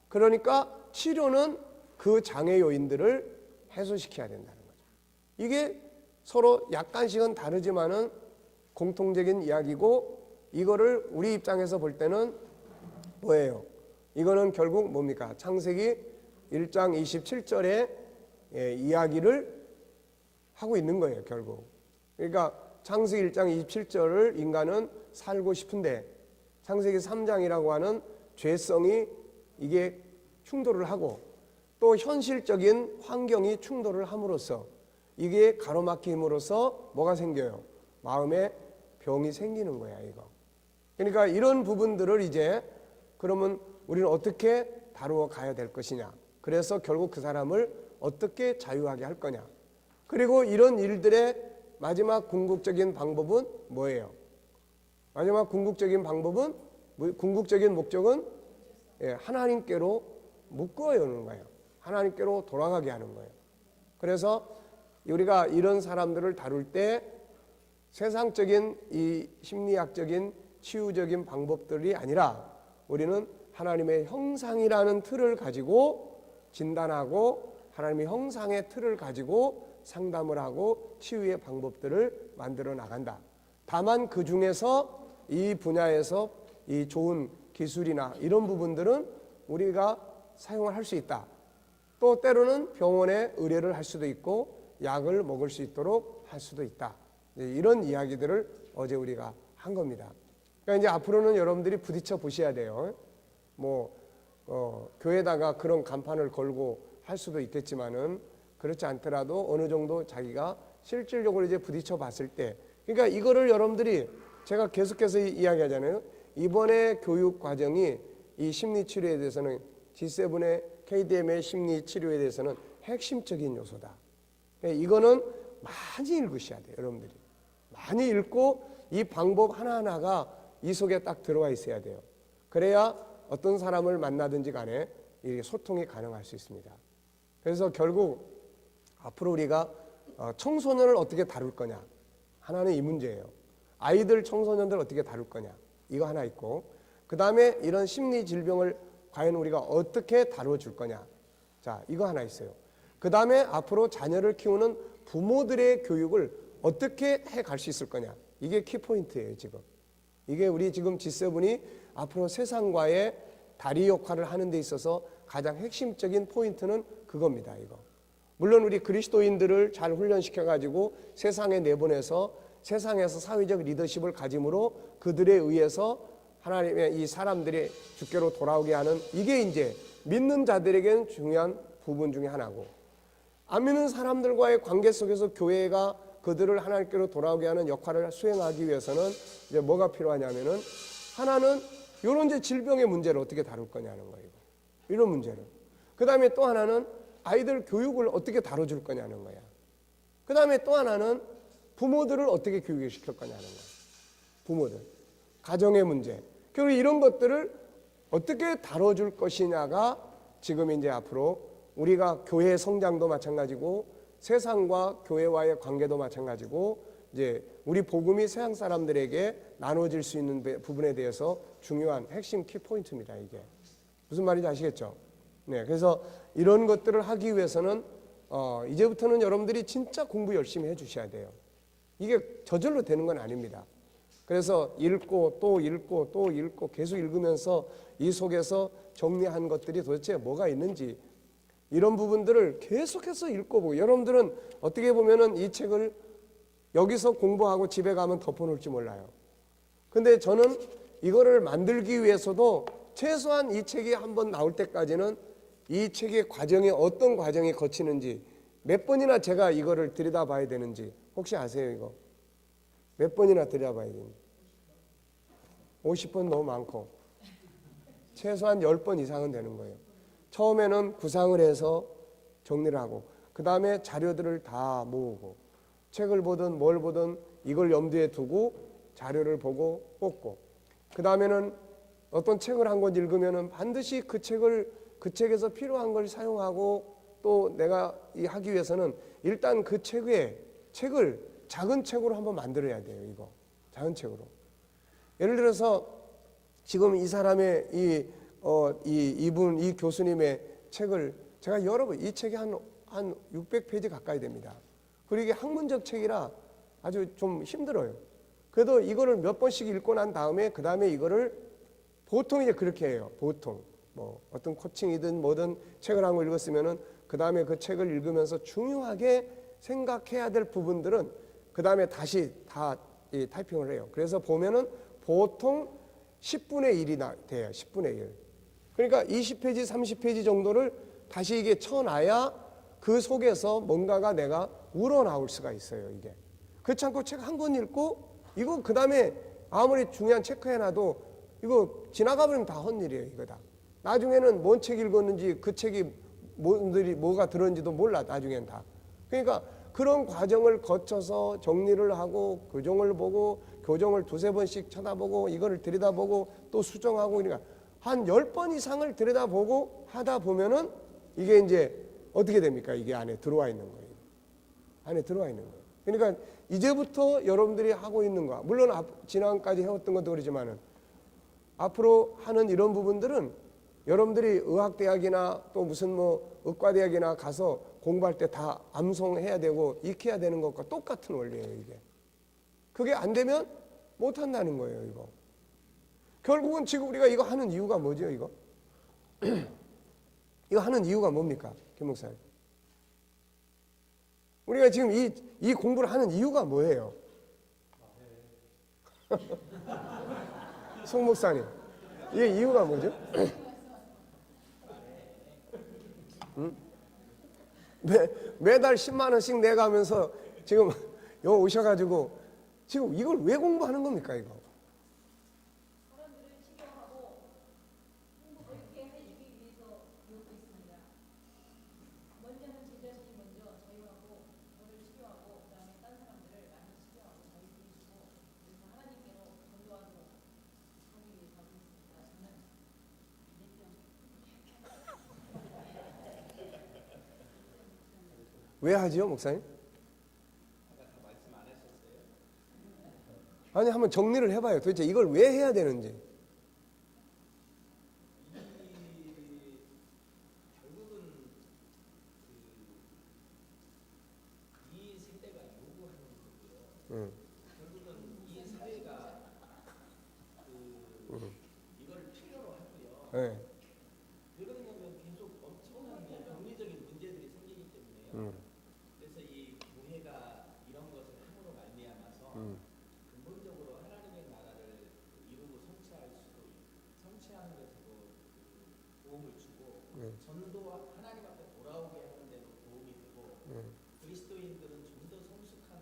그러니까 치료는 그 장애 요인들을 해소시켜야 된다는 거죠. 이게 서로 약간씩은 다르지만은 공통적인 이야기고, 이거를 우리 입장에서 볼 때는 뭐예요? 이거는 결국 뭡니까? 창세기 1장 27절의 이야기를 하고 있는 거예요, 결국. 그러니까 창세기 1장 27절을 인간은 살고 싶은데 창세기 3장이라고 하는 죄성이 이게 충돌을 하고 또 현실적인 환경이 충돌을 함으로써 이게 가로막힘으로써 뭐가 생겨요? 마음에 병이 생기는 거야, 이거. 그러니까 이런 부분들을 이제 그러면 우리는 어떻게 다루어 가야 될 것이냐. 그래서 결국 그 사람을 어떻게 자유하게 할 거냐. 그리고 이런 일들의 마지막 궁극적인 방법은 뭐예요? 마지막 궁극적인 방법은, 궁극적인 목적은 하나님께로 묶어여는 거예요. 하나님께로 돌아가게 하는 거예요. 그래서 우리가 이런 사람들을 다룰 때 세상적인 이 심리학적인 치유적인 방법들이 아니라 우리는 하나님의 형상이라는 틀을 가지고 진단하고 하나님의 형상의 틀을 가지고 상담을 하고 치유의 방법들을 만들어 나간다. 다만 그 중에서 이 분야에서 이 좋은 기술이나 이런 부분들은 우리가 사용을 할 수 있다. 또 때로는 병원에 의뢰를 할 수도 있고 약을 먹을 수 있도록 할 수도 있다. 이런 이야기들을 어제 우리가 한 겁니다. 그러니까 이제 앞으로는 여러분들이 부딪혀 보셔야 돼요. 교회에다가 그런 간판을 걸고 할 수도 있겠지만은 그렇지 않더라도 어느 정도 자기가 실질적으로 이제 부딪혀 봤을 때, 그러니까 이거를 여러분들이 제가 계속해서 이야기하잖아요. 이번에 교육 과정이 이 심리 치료에 대해서는 G7의 KDM의 심리 치료에 대해서는 핵심적인 요소다. 이거는 많이 읽으셔야 돼요, 여러분들이. 많이 읽고 이 방법 하나하나가 이 속에 딱 들어가 있어야 돼요. 그래야 어떤 사람을 만나든지 간에 이 소통이 가능할 수 있습니다. 그래서 결국 앞으로 우리가 청소년을 어떻게 다룰 거냐, 하나는 이 문제예요. 아이들, 청소년들 어떻게 다룰 거냐, 이거 하나 있고, 그 다음에 이런 심리 질병을 과연 우리가 어떻게 다뤄줄 거냐, 자, 이거 하나 있어요. 그 다음에 앞으로 자녀를 키우는 부모들의 교육을 어떻게 해갈 수 있을 거냐, 이게 키포인트예요. 지금 이게 우리 지금 G7이 앞으로 세상과의 다리 역할을 하는 데 있어서 가장 핵심적인 포인트는 그겁니다. 이거. 물론 우리 그리스도인들을 잘 훈련시켜 가지고 세상에 내보내서 세상에서 사회적 리더십을 가짐으로 그들에 의해서 하나님의 이 사람들이 주께로 돌아오게 하는, 이게 이제 믿는 자들에게는 중요한 부분 중에 하나고, 안 믿는 사람들과의 관계 속에서 교회가 그들을 하나님께로 돌아오게 하는 역할을 수행하기 위해서는 이제 뭐가 필요하냐면은, 하나는 이런 이제 질병의 문제를 어떻게 다룰 거냐는 거예요. 이런 문제를. 그 다음에 또 하나는 아이들 교육을 어떻게 다뤄줄 거냐는 거야. 그 다음에 또 하나는 부모들을 어떻게 교육을 시킬 거냐는 거야. 부모들. 가정의 문제. 결국 이런 것들을 어떻게 다뤄줄 것이냐가 지금 이제 앞으로 우리가 교회의 성장도 마찬가지고 세상과 교회와의 관계도 마찬가지고 이제 우리 복음이 세상 사람들에게 나눠질 수 있는 부분에 대해서 중요한 핵심 키포인트입니다. 이게 무슨 말인지 아시겠죠? 네, 그래서 이런 것들을 하기 위해서는 이제부터는 여러분들이 진짜 공부 열심히 해주셔야 돼요. 이게 저절로 되는 건 아닙니다. 그래서 읽고 또 읽고 또 읽고 계속 읽으면서 이 속에서 정리한 것들이 도대체 뭐가 있는지 이런 부분들을 계속해서 읽고 보고, 여러분들은 어떻게 보면은 이 책을 여기서 공부하고 집에 가면 덮어놓을지 몰라요. 근데 저는 이거를 만들기 위해서도 최소한 이 책이 한번 나올 때까지는 이 책의 과정이 어떤 과정이 거치는지 몇 번이나 제가 이거를 들여다봐야 되는지 혹시 아세요? 이거 몇 번이나 들여다봐야겠니? 50번 너무 많고 최소한 10번 이상은 되는 거예요. 처음에는 구상을 해서 정리를 하고 그 다음에 자료들을 다 모으고 책을 보든 뭘 보든 이걸 염두에 두고 자료를 보고 뽑고 그 다음에는 어떤 책을 한 권 읽으면은 반드시 그 책에서 필요한 걸 사용하고 또 내가 하기 위해서는 일단 그 책을 작은 책으로 한번 만들어야 돼요. 이거 작은 책으로. 예를 들어서 지금 이 사람의 이분 이 교수님의 책을 제가 여러 번 이 책이 한 600페이지 가까이 됩니다. 그리고 이게 학문적 책이라 아주 좀 힘들어요. 그래도 이거를 몇 번씩 읽고 난 다음에 그 다음에 이거를 보통 이제 그렇게 해요. 보통 뭐 어떤 코칭이든 뭐든 책을 한 거 읽었으면은 그 다음에 그 책을 읽으면서 중요하게 생각해야 될 부분들은 그 다음에 다시 다 타이핑을 해요. 그래서 보면은 보통 10분의 1이 돼요. 10분의 1. 그러니까 20페이지, 30페이지 정도를 다시 이게 쳐놔야 그 속에서 뭔가가 내가 우러나올 수가 있어요. 이게. 그렇지 않고 책 한 권 읽고 이거 그 다음에 아무리 중요한 체크해놔도 이거 지나가버리면 다 헛일이에요. 이거다. 나중에는 뭔 책 읽었는지 그 책이 뭐가 들었는지도 몰라. 나중엔 다. 그러니까 그런 과정을 거쳐서 정리를 하고 교정을 보고 교정을 두세 번씩 쳐다보고 이거를 들여다보고 또 수정하고 그러니까 한 10번 이상을 들여다보고 하다 보면은 이게 이제 어떻게 됩니까? 이게 안에 들어와 있는 거예요. 안에 들어와 있는 거예요. 그러니까 이제부터 여러분들이 하고 있는 거 물론 지난까지 해왔던 것도 그렇지만은 앞으로 하는 이런 부분들은 여러분들이 의학대학이나 또 무슨 뭐 의과대학이나 가서 공부할 때 다 암송해야 되고 익혀야 되는 것과 똑같은 원리예요. 이게. 그게 안 되면 못 한다는 거예요. 이거. 결국은 지금 우리가 이거 하는 이유가 뭐죠? 이거? 이거 하는 이유가 뭡니까? 김 목사님. 우리가 지금 이 공부를 하는 이유가 뭐예요? 송 목사님. 이게 이유가 뭐죠? 응? 매달 10만 원씩 내가면서 지금 여기 오셔가지고 지금 이걸 왜 공부하는 겁니까 이거? 왜 하지요, 목사님? 아니 한번 정리를 해봐요. 도대체 이걸 왜 해야 되는지. 결국은 이 세대가 요구하는 거고요. 결국은 이 사회가 이걸 필요로 하고요. 네. 왜 그러냐면 계속 엄청난 병리적인 문제들이 생기기 때문에요. 그래서 이 교회가 이런 것을 함으로 말미암아서 근본적으로 하나님의 나라를 이루고 성취하는 데서도 도움을 주고 전도 하나님 앞에 돌아오게 하는 데도 도움이 되고 그리스도인들은 좀 더 성숙한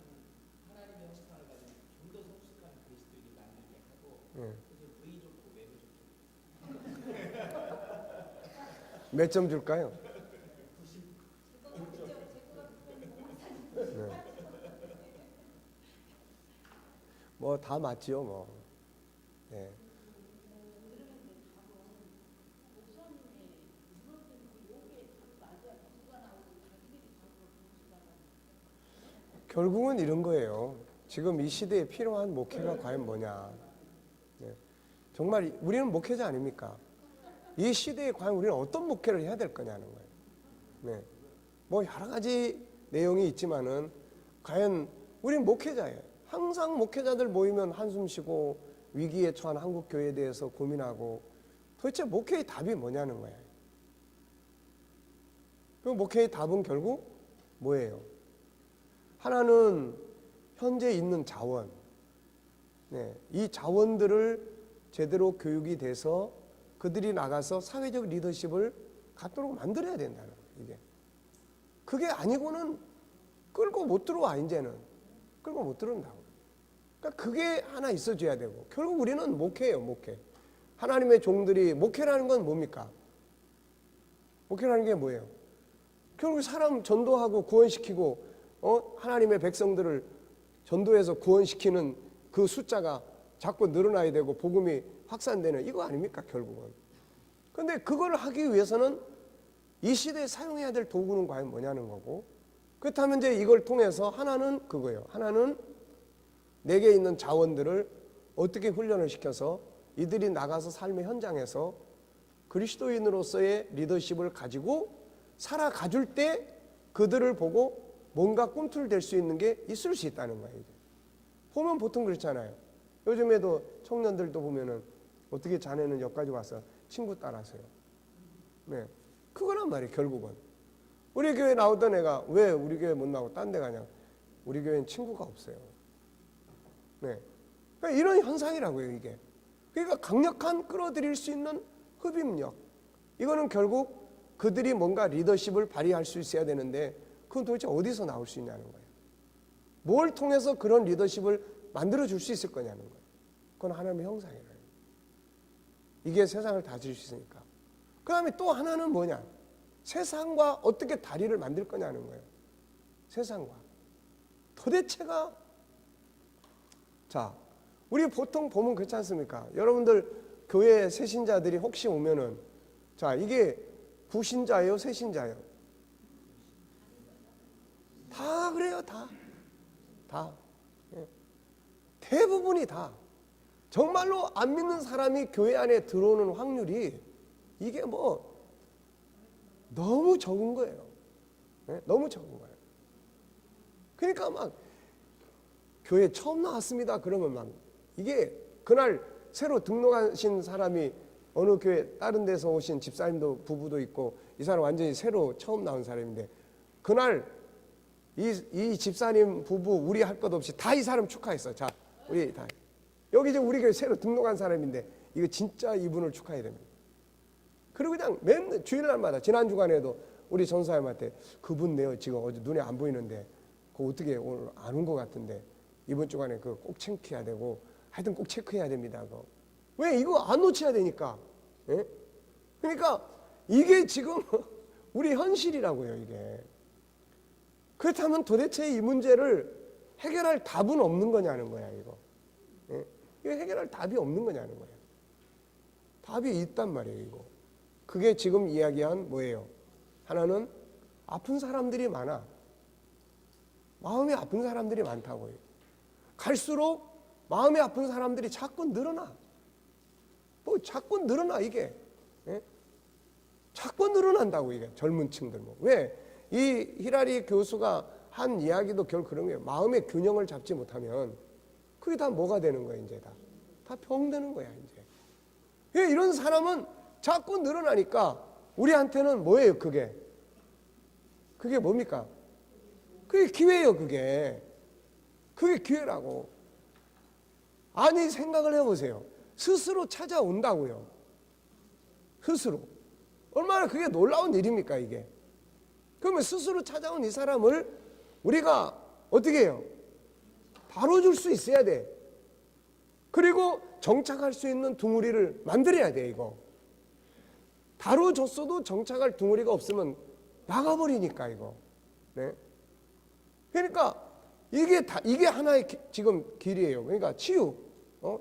하나님의 형상을 가진 좀 더 성숙한 그리스도인이 만들게 하고 그래서 V 좋고 매우 좋고 몇 점 줄까요? 뭐 다 맞지요, 뭐. 네. 결국은 이런 거예요. 지금 이 시대에 필요한 목회가 과연 뭐냐. 네. 정말 우리는 목회자 아닙니까? 이 시대에 과연 우리는 어떤 목회를 해야 될 거냐는 거예요. 네. 뭐 여러 가지 내용이 있지만은 과연 우리는 목회자예요. 항상 목회자들 모이면 한숨 쉬고 위기에 처한 한국교회에 대해서 고민하고 도대체 목회의 답이 뭐냐는 거예요. 그 목회의 답은 결국 뭐예요? 하나는 현재 있는 자원, 네, 이 자원들을 제대로 교육이 돼서 그들이 나가서 사회적 리더십을 갖도록 만들어야 된다는 거예요. 이게. 그게 아니고는 끌고 못 들어와. 이제는 끌고 못 들어온다고. 그러니까 그게 하나 있어줘야 되고, 결국 우리는 목회예요, 목회. 하나님의 종들이, 목회라는 건 뭡니까? 목회라는 게 뭐예요? 결국 사람 전도하고 구원시키고, 하나님의 백성들을 전도해서 구원시키는 그 숫자가 자꾸 늘어나야 되고 복음이 확산되는 이거 아닙니까, 결국은. 그런데 그걸 하기 위해서는 이 시대에 사용해야 될 도구는 과연 뭐냐는 거고, 그렇다면 이제 이걸 통해서 하나는 그거예요. 하나는 내게 있는 자원들을 어떻게 훈련을 시켜서 이들이 나가서 삶의 현장에서 그리스도인으로서의 리더십을 가지고 살아가줄 때 그들을 보고 뭔가 꿈틀댈 수 있는 게 있을 수 있다는 거예요. 이제. 보면 보통 그렇잖아요. 요즘에도 청년들도 보면은 어떻게 자네는 여기까지 와서 친구 따라서요. 네, 그거란 말이에요. 결국은 우리 교회 나오던 애가 왜 우리 교회 못 나오고 딴 데 가냐? 우리 교회는 친구가 없어요. 네, 그러니까 이런 현상이라고요, 이게. 그러니까 강력한 끌어들일 수 있는 흡입력. 이거는 결국 그들이 뭔가 리더십을 발휘할 수 있어야 되는데 그건 도대체 어디서 나올 수 있냐는 거예요. 뭘 통해서 그런 리더십을 만들어 줄 수 있을 거냐는 거예요. 그건 하나님의 형상이에요. 이게 세상을 다스릴 수 있으니까. 그 다음에 또 하나는 뭐냐? 세상과 어떻게 다리를 만들 거냐는 거예요. 세상과. 도대체가, 자, 우리 보통 보면 그렇지 않습니까? 여러분들 교회 새신자들이 혹시 오면은, 자, 이게 부신자예요, 새신자예요? 다 그래요, 다. 다. 예. 대부분이 다. 정말로 안 믿는 사람이 교회 안에 들어오는 확률이 이게 뭐 너무 적은 거예요. 네? 너무 적은 거예요. 그러니까 막 교회 처음 나왔습니다. 그러면 막 이게 그날 새로 등록하신 사람이 어느 교회 다른 데서 오신 집사님도 부부도 있고 이 사람 완전히 새로 처음 나온 사람인데 그날 이 집사님 부부 우리 할 것 없이 다 이 사람 축하했어. 자, 우리 다. 여기 이제 우리 교회 새로 등록한 사람인데 이거 진짜 이분을 축하해야 됩니다. 그리고 그냥 맨 주일날마다 지난 주간에도 우리 전사님한테 그분 내요 지금 어제 눈에 안 보이는데 그거 어떻게 오늘 안 온 것 같은데 이번 주간에 그거 꼭 체크해야 되고 하여튼 꼭 체크해야 됩니다. 그거. 왜 이거 안 놓쳐야 되니까. 예? 그러니까 이게 지금 우리 현실이라고요, 이게. 그렇다면 도대체 이 문제를 해결할 답은 없는 거냐는 거야, 이거. 예? 이거 해결할 답이 없는 거냐는 거예요. 답이 있단 말이에요, 이거. 그게 지금 이야기한 뭐예요? 하나는 아픈 사람들이 많아. 마음이 아픈 사람들이 많다고요. 갈수록 마음이 아픈 사람들이 자꾸 늘어나. 뭐 자꾸 늘어나 이게. 예? 자꾸 늘어난다고 이게 젊은 층들 뭐. 왜? 이 히라리 교수가 한 이야기도 결국 그런 거예요. 마음의 균형을 잡지 못하면 그게 다 뭐가 되는 거예요, 이제 다. 다 병되는 거야, 이제. 예, 이런 사람은 자꾸 늘어나니까 우리한테는 뭐예요, 그게? 그게 뭡니까? 그게 기회예요, 그게. 그게 기회라고. 아니, 생각을 해보세요. 스스로 찾아온다고요. 스스로. 얼마나 그게 놀라운 일입니까, 이게? 그러면 스스로 찾아온 이 사람을 우리가 어떻게 해요? 다뤄줄 수 있어야 돼. 그리고 정착할 수 있는 둥우리를 만들어야 돼, 이거. 다뤄줬어도 정착할 둥우리가 없으면 나가버리니까, 이거. 네? 그러니까 이게 하나의 지금 길이에요. 그러니까 치유.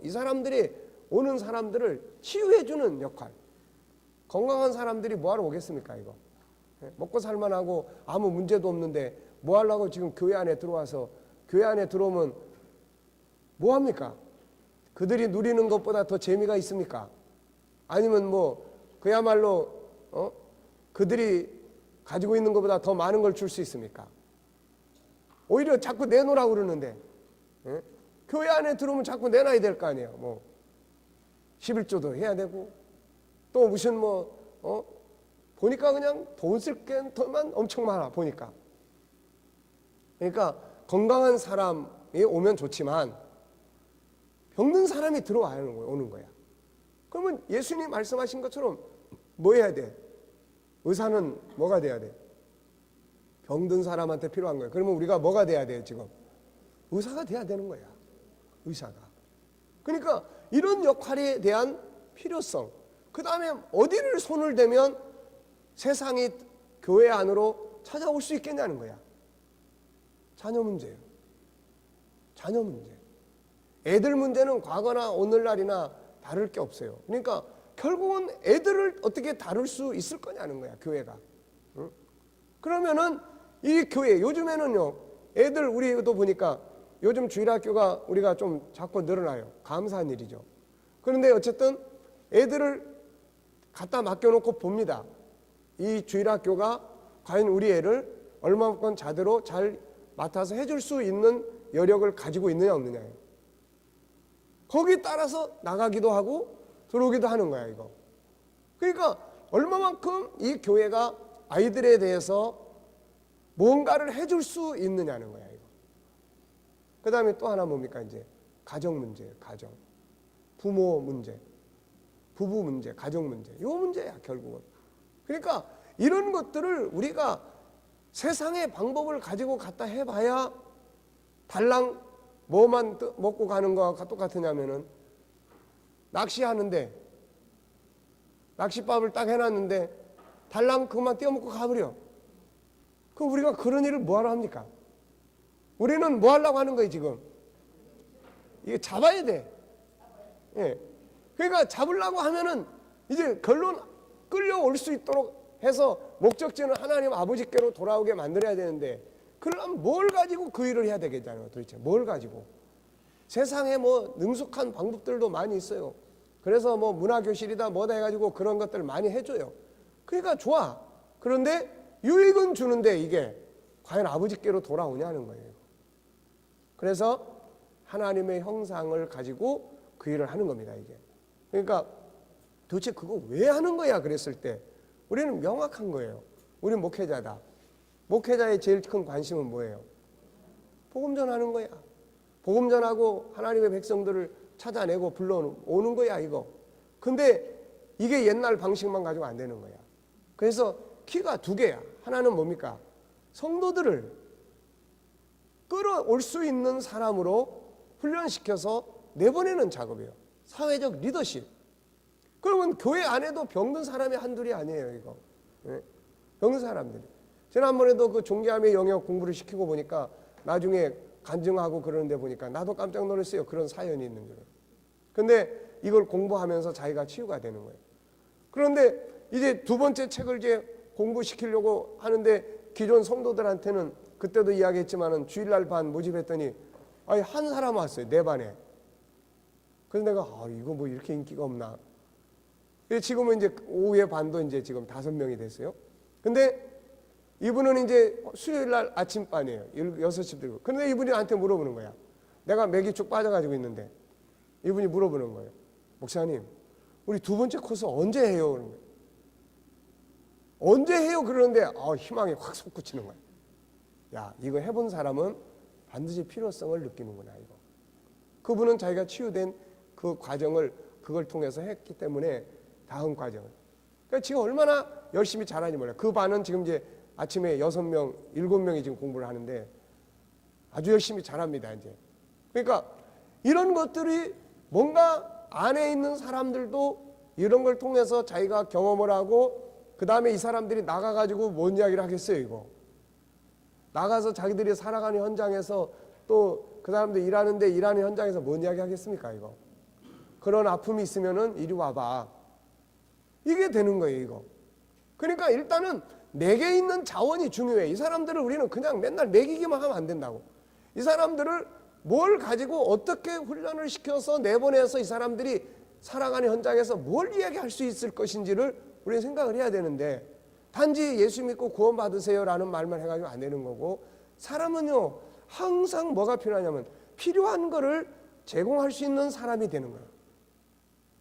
이 사람들이 오는 사람들을 치유해주는 역할. 건강한 사람들이 뭐하러 오겠습니까, 이거? 먹고 살만하고 아무 문제도 없는데 뭐 하려고 지금 교회 안에 들어와서 교회 안에 들어오면 뭐 합니까? 그들이 누리는 것보다 더 재미가 있습니까? 아니면 뭐 그야말로 그들이 가지고 있는 것보다 더 많은 걸 줄 수 있습니까? 오히려 자꾸 내놓으라고 그러는데 교회 안에 들어오면 자꾸 내놔야 될 거 아니에요. 뭐 11조도 해야 되고 또 무슨 보니까 그냥 돈 쓸 게만 엄청 많아 보니까. 그러니까 건강한 사람이 오면 좋지만 병든 사람이 들어와야 오는 거야. 그러면 예수님 말씀하신 것처럼 뭐 해야 돼? 의사는 뭐가 돼야 돼? 병든 사람한테 필요한 거예요. 그러면 우리가 뭐가 돼야 돼요, 지금? 의사가 돼야 되는 거야. 의사가. 그러니까 이런 역할에 대한 필요성, 그 다음에 어디를 손을 대면 세상이 교회 안으로 찾아올 수 있겠냐는 거야. 자녀 문제예요. 자녀 문제. 애들 문제는 과거나 오늘날이나 다를 게 없어요. 그러니까 결국은 애들을 어떻게 다룰 수 있을 거냐는 거야, 교회가. 응? 그러면은 이 교회, 요즘에는요, 애들 우리도 보니까 요즘 주일학교가 우리가 좀 자꾸 늘어나요. 감사한 일이죠. 그런데 어쨌든 애들을 갖다 맡겨놓고 봅니다. 이 주일학교가 과연 우리 애를 얼마만큼 제대로 잘 맡아서 해줄 수 있는 여력을 가지고 있느냐 없느냐예요. 거기에 따라서 나가기도 하고 들어오기도 하는 거야, 이거. 그러니까 얼마만큼 이 교회가 아이들에 대해서 뭔가를 해줄 수 있느냐는 거야, 이거. 그 다음에 또 하나 뭡니까? 이제 가정 문제예요. 가정. 부모 문제, 부부 문제, 가정 문제. 이 문제야, 결국은. 그러니까 이런 것들을 우리가 세상의 방법을 가지고 갖다 해봐야 달랑 뭐만 먹고 가는 거와 똑같으냐면은, 낚시하는데 낚싯밥을 딱 해놨는데 달랑 그것만 떼어먹고 가버려. 그럼 우리가 그런 일을 뭐하러 합니까? 우리는 뭐 하려고 하는 거예요, 지금? 이게 잡아야 돼. 예. 그러니까 잡으려고 하면은 이제 결론 끌려올 수 있도록 해서 목적지는 하나님 아버지께로 돌아오게 만들어야 되는데, 그러려면 뭘 가지고 그 일을 해야 되겠잖아요. 도대체 뭘 가지고. 세상에 뭐 능숙한 방법들도 많이 있어요. 그래서 뭐 문화교실이다 뭐다 해가지고 그런 것들을 많이 해줘요. 그러니까 좋아. 그런데 유익은 주는데 이게 과연 아버지께로 돌아오냐는 거예요. 그래서 하나님의 형상을 가지고 그 일을 하는 겁니다, 이게. 그러니까 도대체 그거 왜 하는 거야 그랬을 때 우리는 명확한 거예요. 우리 목회자다. 목회자의 제일 큰 관심은 뭐예요? 복음 전하는 거야. 복음 전하고 하나님의 백성들을 찾아내고 불러오는 거야, 이거. 근데 이게 옛날 방식만 가지고 안 되는 거야. 그래서 키가 두 개야. 하나는 뭡니까? 성도들을 끌어올 수 있는 사람으로 훈련시켜서 내보내는 작업이에요. 사회적 리더십. 그러면 교회 안에도 병든 사람이 한둘이 아니에요, 이거. 네? 병든 사람들이. 지난번에도 그 종교함의 영역 공부를 시키고 보니까 나중에 간증하고 그러는데 보니까 나도 깜짝 놀랐어요. 그런 사연이 있는 줄은. 근데 이걸 공부하면서 자기가 치유가 되는 거예요. 그런데 이제 두 번째 책을 이제 공부시키려고 하는데 기존 성도들한테는 그때도 이야기했지만은 주일날 반 모집했더니 아니 한 사람 왔어요. 내 반에. 그래서 내가 이거 뭐 이렇게 인기가 없나. 지금은 이제 오후에 반도 이제 지금 5명이 됐어요. 근데 이분은 이제 수요일날 아침반이에요. 6시 들고. 근데 이분이 나한테 물어보는 거야. 내가 맥이 쭉 빠져가지고 있는데 이분이 물어보는 거예요. 목사님, 우리 두 번째 코스 언제 해요? 그러는 거예요. 언제 해요? 그러는데 희망이 확 솟구치는 거야. 야, 이거 해본 사람은 반드시 필요성을 느끼는구나, 이거. 그분은 자기가 치유된 그 과정을 그걸 통해서 했기 때문에 다음 과정을. 그러니까 지금 얼마나 열심히 잘하는지 몰라요. 그 반은 지금 이제 아침에 6명, 7명이 지금 공부를 하는데 아주 열심히 잘합니다, 이제. 그러니까 이런 것들이 뭔가 안에 있는 사람들도 이런 걸 통해서 자기가 경험을 하고 그 다음에 이 사람들이 나가가지고 뭔 이야기를 하겠어요, 이거. 나가서 자기들이 살아가는 현장에서 또 그 사람들 일하는데 일하는 현장에서 뭔 이야기 하겠습니까, 이거. 그런 아픔이 있으면은 이리 와봐. 이게 되는 거예요, 이거. 그러니까 일단은 내게 있는 자원이 중요해. 이 사람들을 우리는 그냥 맨날 먹이기만 하면 안 된다고. 이 사람들을 뭘 가지고 어떻게 훈련을 시켜서 내보내서 이 사람들이 살아가는 현장에서 뭘 이야기할 수 있을 것인지를 우리는 생각을 해야 되는데 단지 예수 믿고 구원 받으세요라는 말만 해가지고 안 되는 거고 사람은요 항상 뭐가 필요하냐면 필요한 거를 제공할 수 있는 사람이 되는 거예요.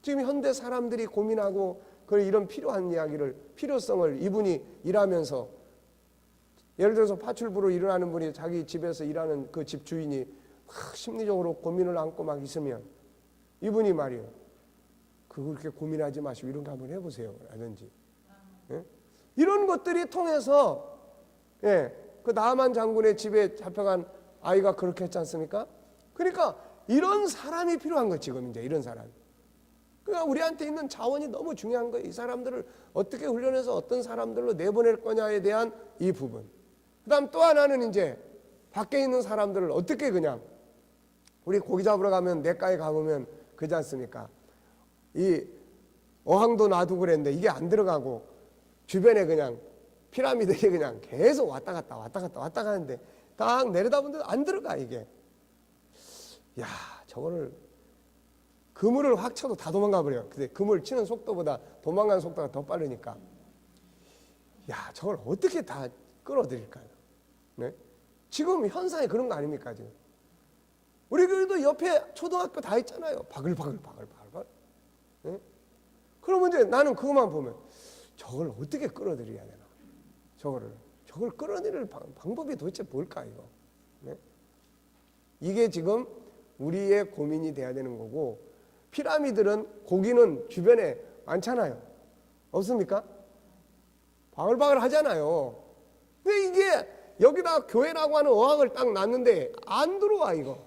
지금 현대 사람들이 고민하고 이런 필요한 이야기를 필요성을 이분이 일하면서 예를 들어서 파출부로 일하는 분이 자기 집에서 일하는 그 집 주인이 심리적으로 고민을 안고 막 있으면 이분이 말이에요. 그렇게 고민하지 마시고 이런 거 한번 해보세요. 라든지. 예? 이런 것들이 통해서 그 나만 장군의 집에 잡혀간 아이가 그렇게 했지 않습니까? 그러니까 이런 사람이 필요한 거 지금 이제 이런 사람. 그러니까 우리한테 있는 자원이 너무 중요한 거예요. 이 사람들을 어떻게 훈련해서 어떤 사람들로 내보낼 거냐에 대한 이 부분. 그다음 또 하나는 이제 밖에 있는 사람들을 어떻게 그냥 우리 고기 잡으러 가면 냇가에 가보면 그지 않습니까? 이 어항도 놔두고 그랬는데 이게 안 들어가고 주변에 그냥 피라미드에 그냥 계속 왔다 갔다 가는데 딱 내려다보는데 안 들어가 이게. 야, 저거를 그물을 확 쳐도 다 도망가 버려요. 근데 그물 치는 속도보다 도망가는 속도가 더 빠르니까. 야, 저걸 어떻게 다 끌어들일까요? 네? 지금 현상이 그런 거 아닙니까 지금? 우리 교회도 옆에 초등학교 다 있잖아요. 바글바글. 네? 그러면 이제 나는 그것만 보면 저걸 어떻게 끌어들여야 되나? 저걸 끌어들일 방법이 도대체 뭘까 이거? 네? 이게 지금 우리의 고민이 돼야 되는 거고, 피라미드는 고기는 주변에 많잖아요. 없습니까? 바글바글 하잖아요. 근데 이게 여기다 교회라고 하는 어항을 딱 놨는데 안 들어와 이거.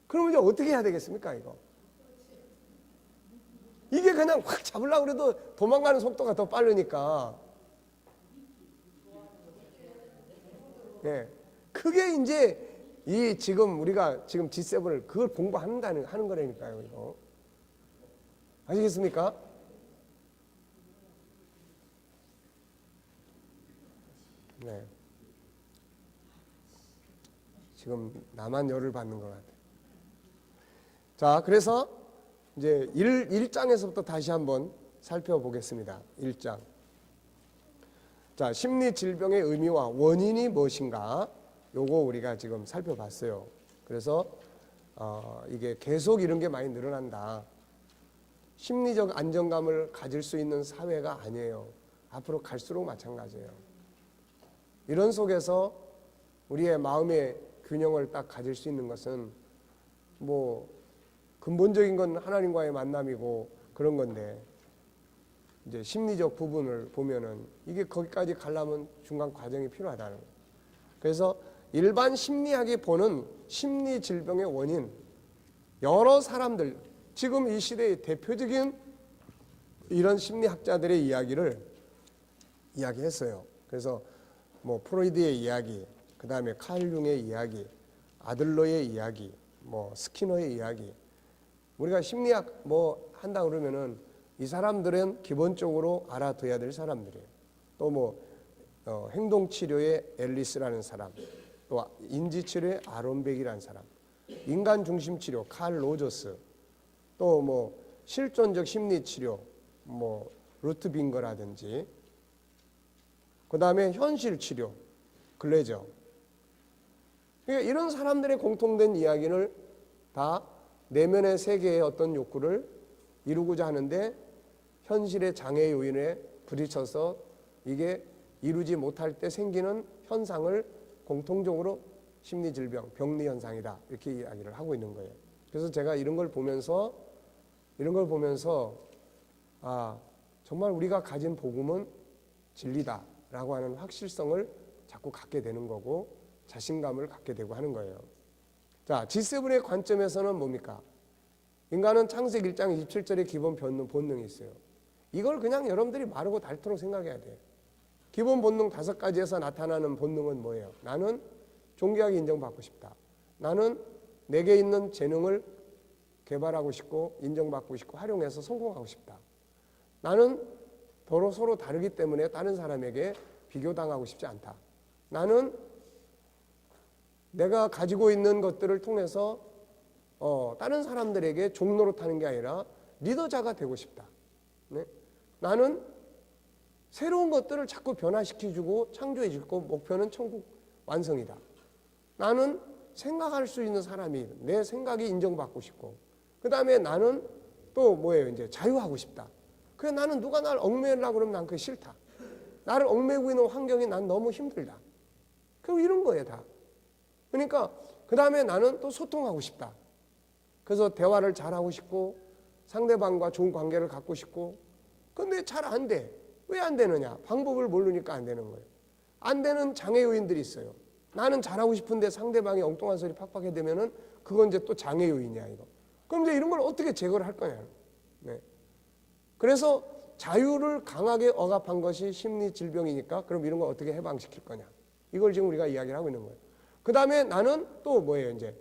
그러면 이제 어떻게 해야 되겠습니까 이거? 이게 그냥 확 잡으려고 해도 도망가는 속도가 더 빠르니까. 네. 그게 이제 이 지금 우리가 지금 G7을 그걸 하는 거라니까요 이거. 아시겠습니까? 네. 지금 나만 열을 받는 것 같아요. 자, 그래서 이제 1장에서부터 다시 한번 살펴보겠습니다. 1장. 자, 심리 질병의 의미와 원인이 무엇인가? 요거 우리가 지금 살펴봤어요. 그래서 이게 계속 이런 게 많이 늘어난다. 심리적 안정감을 가질 수 있는 사회가 아니에요. 앞으로 갈수록 마찬가지예요. 이런 속에서 우리의 마음의 균형을 딱 가질 수 있는 것은 뭐 근본적인 건 하나님과의 만남이고 그런 건데, 이제 심리적 부분을 보면은 이게 거기까지 가려면 중간 과정이 필요하다는 거예요. 그래서 일반 심리학이 보는 심리 질병의 원인, 여러 사람들, 지금 이 시대의 대표적인 이런 심리학자들의 이야기를 이야기했어요. 그래서 뭐 프로이드의 이야기, 그 다음에 칼 융의 이야기, 아들러의 이야기, 뭐 스키너의 이야기. 우리가 심리학 뭐 한다 그러면은 이 사람들은 기본적으로 알아둬야 될 사람들이에요. 또 뭐 행동치료의 앨리스라는 사람, 또 인지치료의 아론백이라는 사람, 인간중심치료 칼 로저스, 또 뭐 실존적 심리치료 뭐 루트 빙거라든지, 그 다음에 현실치료 글래저. 그러니까 이런 사람들의 공통된 이야기를 다 내면의 세계의 어떤 욕구를 이루고자 하는데 현실의 장애 요인에 부딪혀서 이게 이루지 못할 때 생기는 현상을 공통적으로 심리질병, 병리현상이다 이렇게 이야기를 하고 있는 거예요. 그래서 제가 이런 걸 보면서 아, 정말 우리가 가진 복음은 진리다라고 하는 확실성을 자꾸 갖게 되는 거고 자신감을 갖게 되고 하는 거예요. 자, G7의 관점에서는 뭡니까? 인간은 창세기 1장 27절의 기본 본능이 있어요. 이걸 그냥 여러분들이 마르고 닳도록 생각해야 돼요. 기본 본능 5가지에서 나타나는 본능은 뭐예요? 나는 존귀하게 인정받고 싶다. 나는 내게 있는 재능을 개발하고 싶고 인정받고 싶고 활용해서 성공하고 싶다. 나는 서로 다르기 때문에 다른 사람에게 비교당하고 싶지 않다. 나는 내가 가지고 있는 것들을 통해서 다른 사람들에게 종노릇하는 게 아니라 리더자가 되고 싶다. 네? 나는 새로운 것들을 자꾸 변화시켜주고 창조해주고 목표는 천국 완성이다. 나는 생각할 수 있는 사람이 내 생각이 인정받고 싶고, 그 다음에 나는 또 뭐예요? 이제 자유하고 싶다. 그래, 나는 누가 날 얽매이려고 그러면 난 그게 싫다. 나를 얽매이고 있는 환경이 난 너무 힘들다. 그리고 이런 거예요, 다. 그러니까 그 다음에 나는 또 소통하고 싶다. 그래서 대화를 잘하고 싶고 상대방과 좋은 관계를 갖고 싶고, 근데 잘 안 돼. 왜 안 되느냐? 방법을 모르니까 안 되는 거예요. 안 되는 장애 요인들이 있어요. 나는 잘하고 싶은데 상대방이 엉뚱한 소리 팍팍 해대면은 그건 이제 또 장애 요인이야 이거. 그럼 이제 이런 걸 어떻게 제거를 할 거냐. 네. 그래서 자유를 강하게 억압한 것이 심리 질병이니까 그럼 이런 걸 어떻게 해방시킬 거냐. 이걸 지금 우리가 이야기를 하고 있는 거예요. 그 다음에 나는 또 뭐예요 이제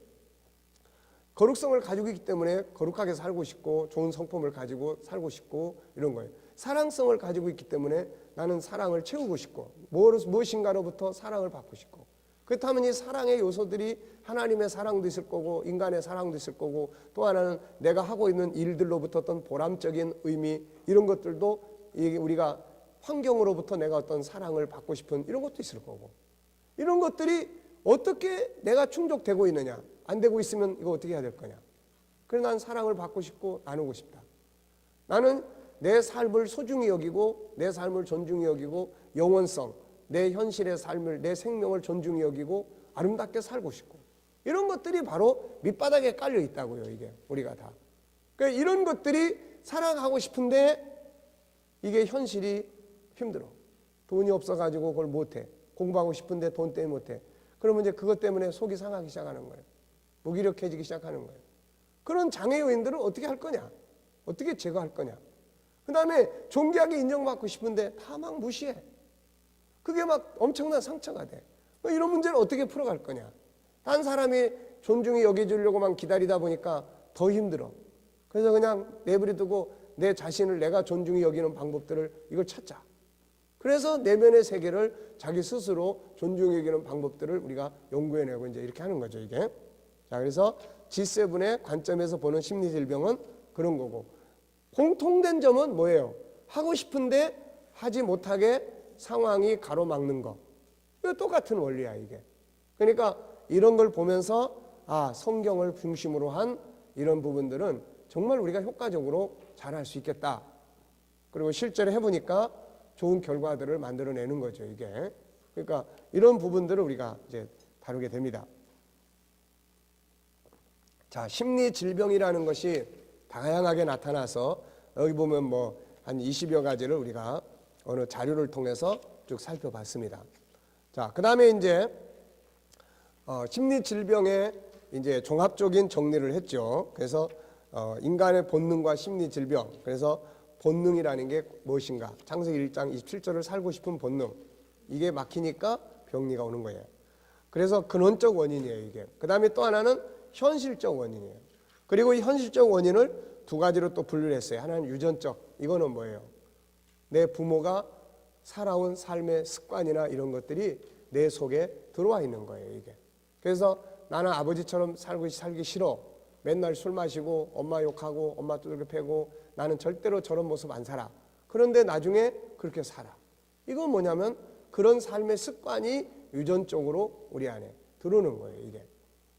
거룩성을 가지고 있기 때문에 거룩하게 살고 싶고 좋은 성품을 가지고 살고 싶고 이런 거예요. 사랑성을 가지고 있기 때문에 나는 사랑을 채우고 싶고 무엇인가로부터 사랑을 받고 싶고 그렇다면 이 사랑의 요소들이 하나님의 사랑도 있을 거고 인간의 사랑도 있을 거고 또 하나는 내가 하고 있는 일들로부터 어떤 보람적인 의미 이런 것들도 우리가 환경으로부터 내가 어떤 사랑을 받고 싶은 이런 것도 있을 거고 이런 것들이 어떻게 내가 충족되고 있느냐 안 되고 있으면 이거 어떻게 해야 될 거냐. 그래서 난 사랑을 받고 싶고 나누고 싶다. 나는 내 삶을 소중히 여기고 내 삶을 존중히 여기고 영원성 내 현실의 삶을 내 생명을 존중히 여기고 아름답게 살고 싶고 이런 것들이 바로 밑바닥에 깔려 있다고요. 이게 우리가 다. 그러니까 이런 것들이 사랑하고 싶은데 이게 현실이 힘들어. 돈이 없어가지고 그걸 못해. 공부하고 싶은데 돈 때문에 못해. 그러면 이제 그것 때문에 속이 상하기 시작하는 거예요. 무기력해지기 시작하는 거예요. 그런 장애 요인들을 어떻게 할 거냐? 어떻게 제거할 거냐? 그 다음에 존귀하게 인정받고 싶은데 다 막 무시해. 그게 막 엄청난 상처가 돼. 이런 문제를 어떻게 풀어갈 거냐? 딴 사람이 존중히 여겨주려고만 기다리다 보니까 더 힘들어. 그래서 그냥 내버려두고 내 자신을 내가 존중히 여기는 방법들을 이걸 찾자. 그래서 내면의 세계를 자기 스스로 존중히 여기는 방법들을 우리가 연구해내고 이제 이렇게 하는 거죠, 이게. 자, 그래서 G7의 관점에서 보는 심리질병은 그런 거고. 공통된 점은 뭐예요? 하고 싶은데 하지 못하게 상황이 가로막는 거. 이거 똑같은 원리야, 이게. 그러니까 이런 걸 보면서 성경을 중심으로 한 이런 부분들은 정말 우리가 효과적으로 잘할 수 있겠다. 그리고 실제로 해보니까 좋은 결과들을 만들어내는 거죠, 이게. 그러니까 이런 부분들을 우리가 이제 다루게 됩니다. 자, 심리 질병이라는 것이 다양하게 나타나서 여기 보면 뭐 한 20여 가지를 우리가 어느 자료를 통해서 쭉 살펴봤습니다. 자, 그 다음에 이제 심리 질병의 이제 종합적인 정리를 했죠. 그래서 인간의 본능과 심리 질병. 그래서 본능이라는 게 무엇인가? 창세기 1장 27절을 살고 싶은 본능. 이게 막히니까 병리가 오는 거예요. 그래서 근원적 원인이에요, 이게. 그 다음에 또 하나는 현실적 원인이에요. 그리고 이 현실적 원인을 두 가지로 또 분류를 했어요. 하나는 유전적. 이거는 뭐예요? 내 부모가 살아온 삶의 습관이나 이런 것들이 내 속에 들어와 있는 거예요, 이게. 그래서 나는 아버지처럼 살기 싫어. 맨날 술 마시고 엄마 욕하고 엄마 두들겨 패고 나는 절대로 저런 모습 안 살아. 그런데 나중에 그렇게 살아. 이건 뭐냐면 그런 삶의 습관이 유전적으로 우리 안에 들어오는 거예요, 이게.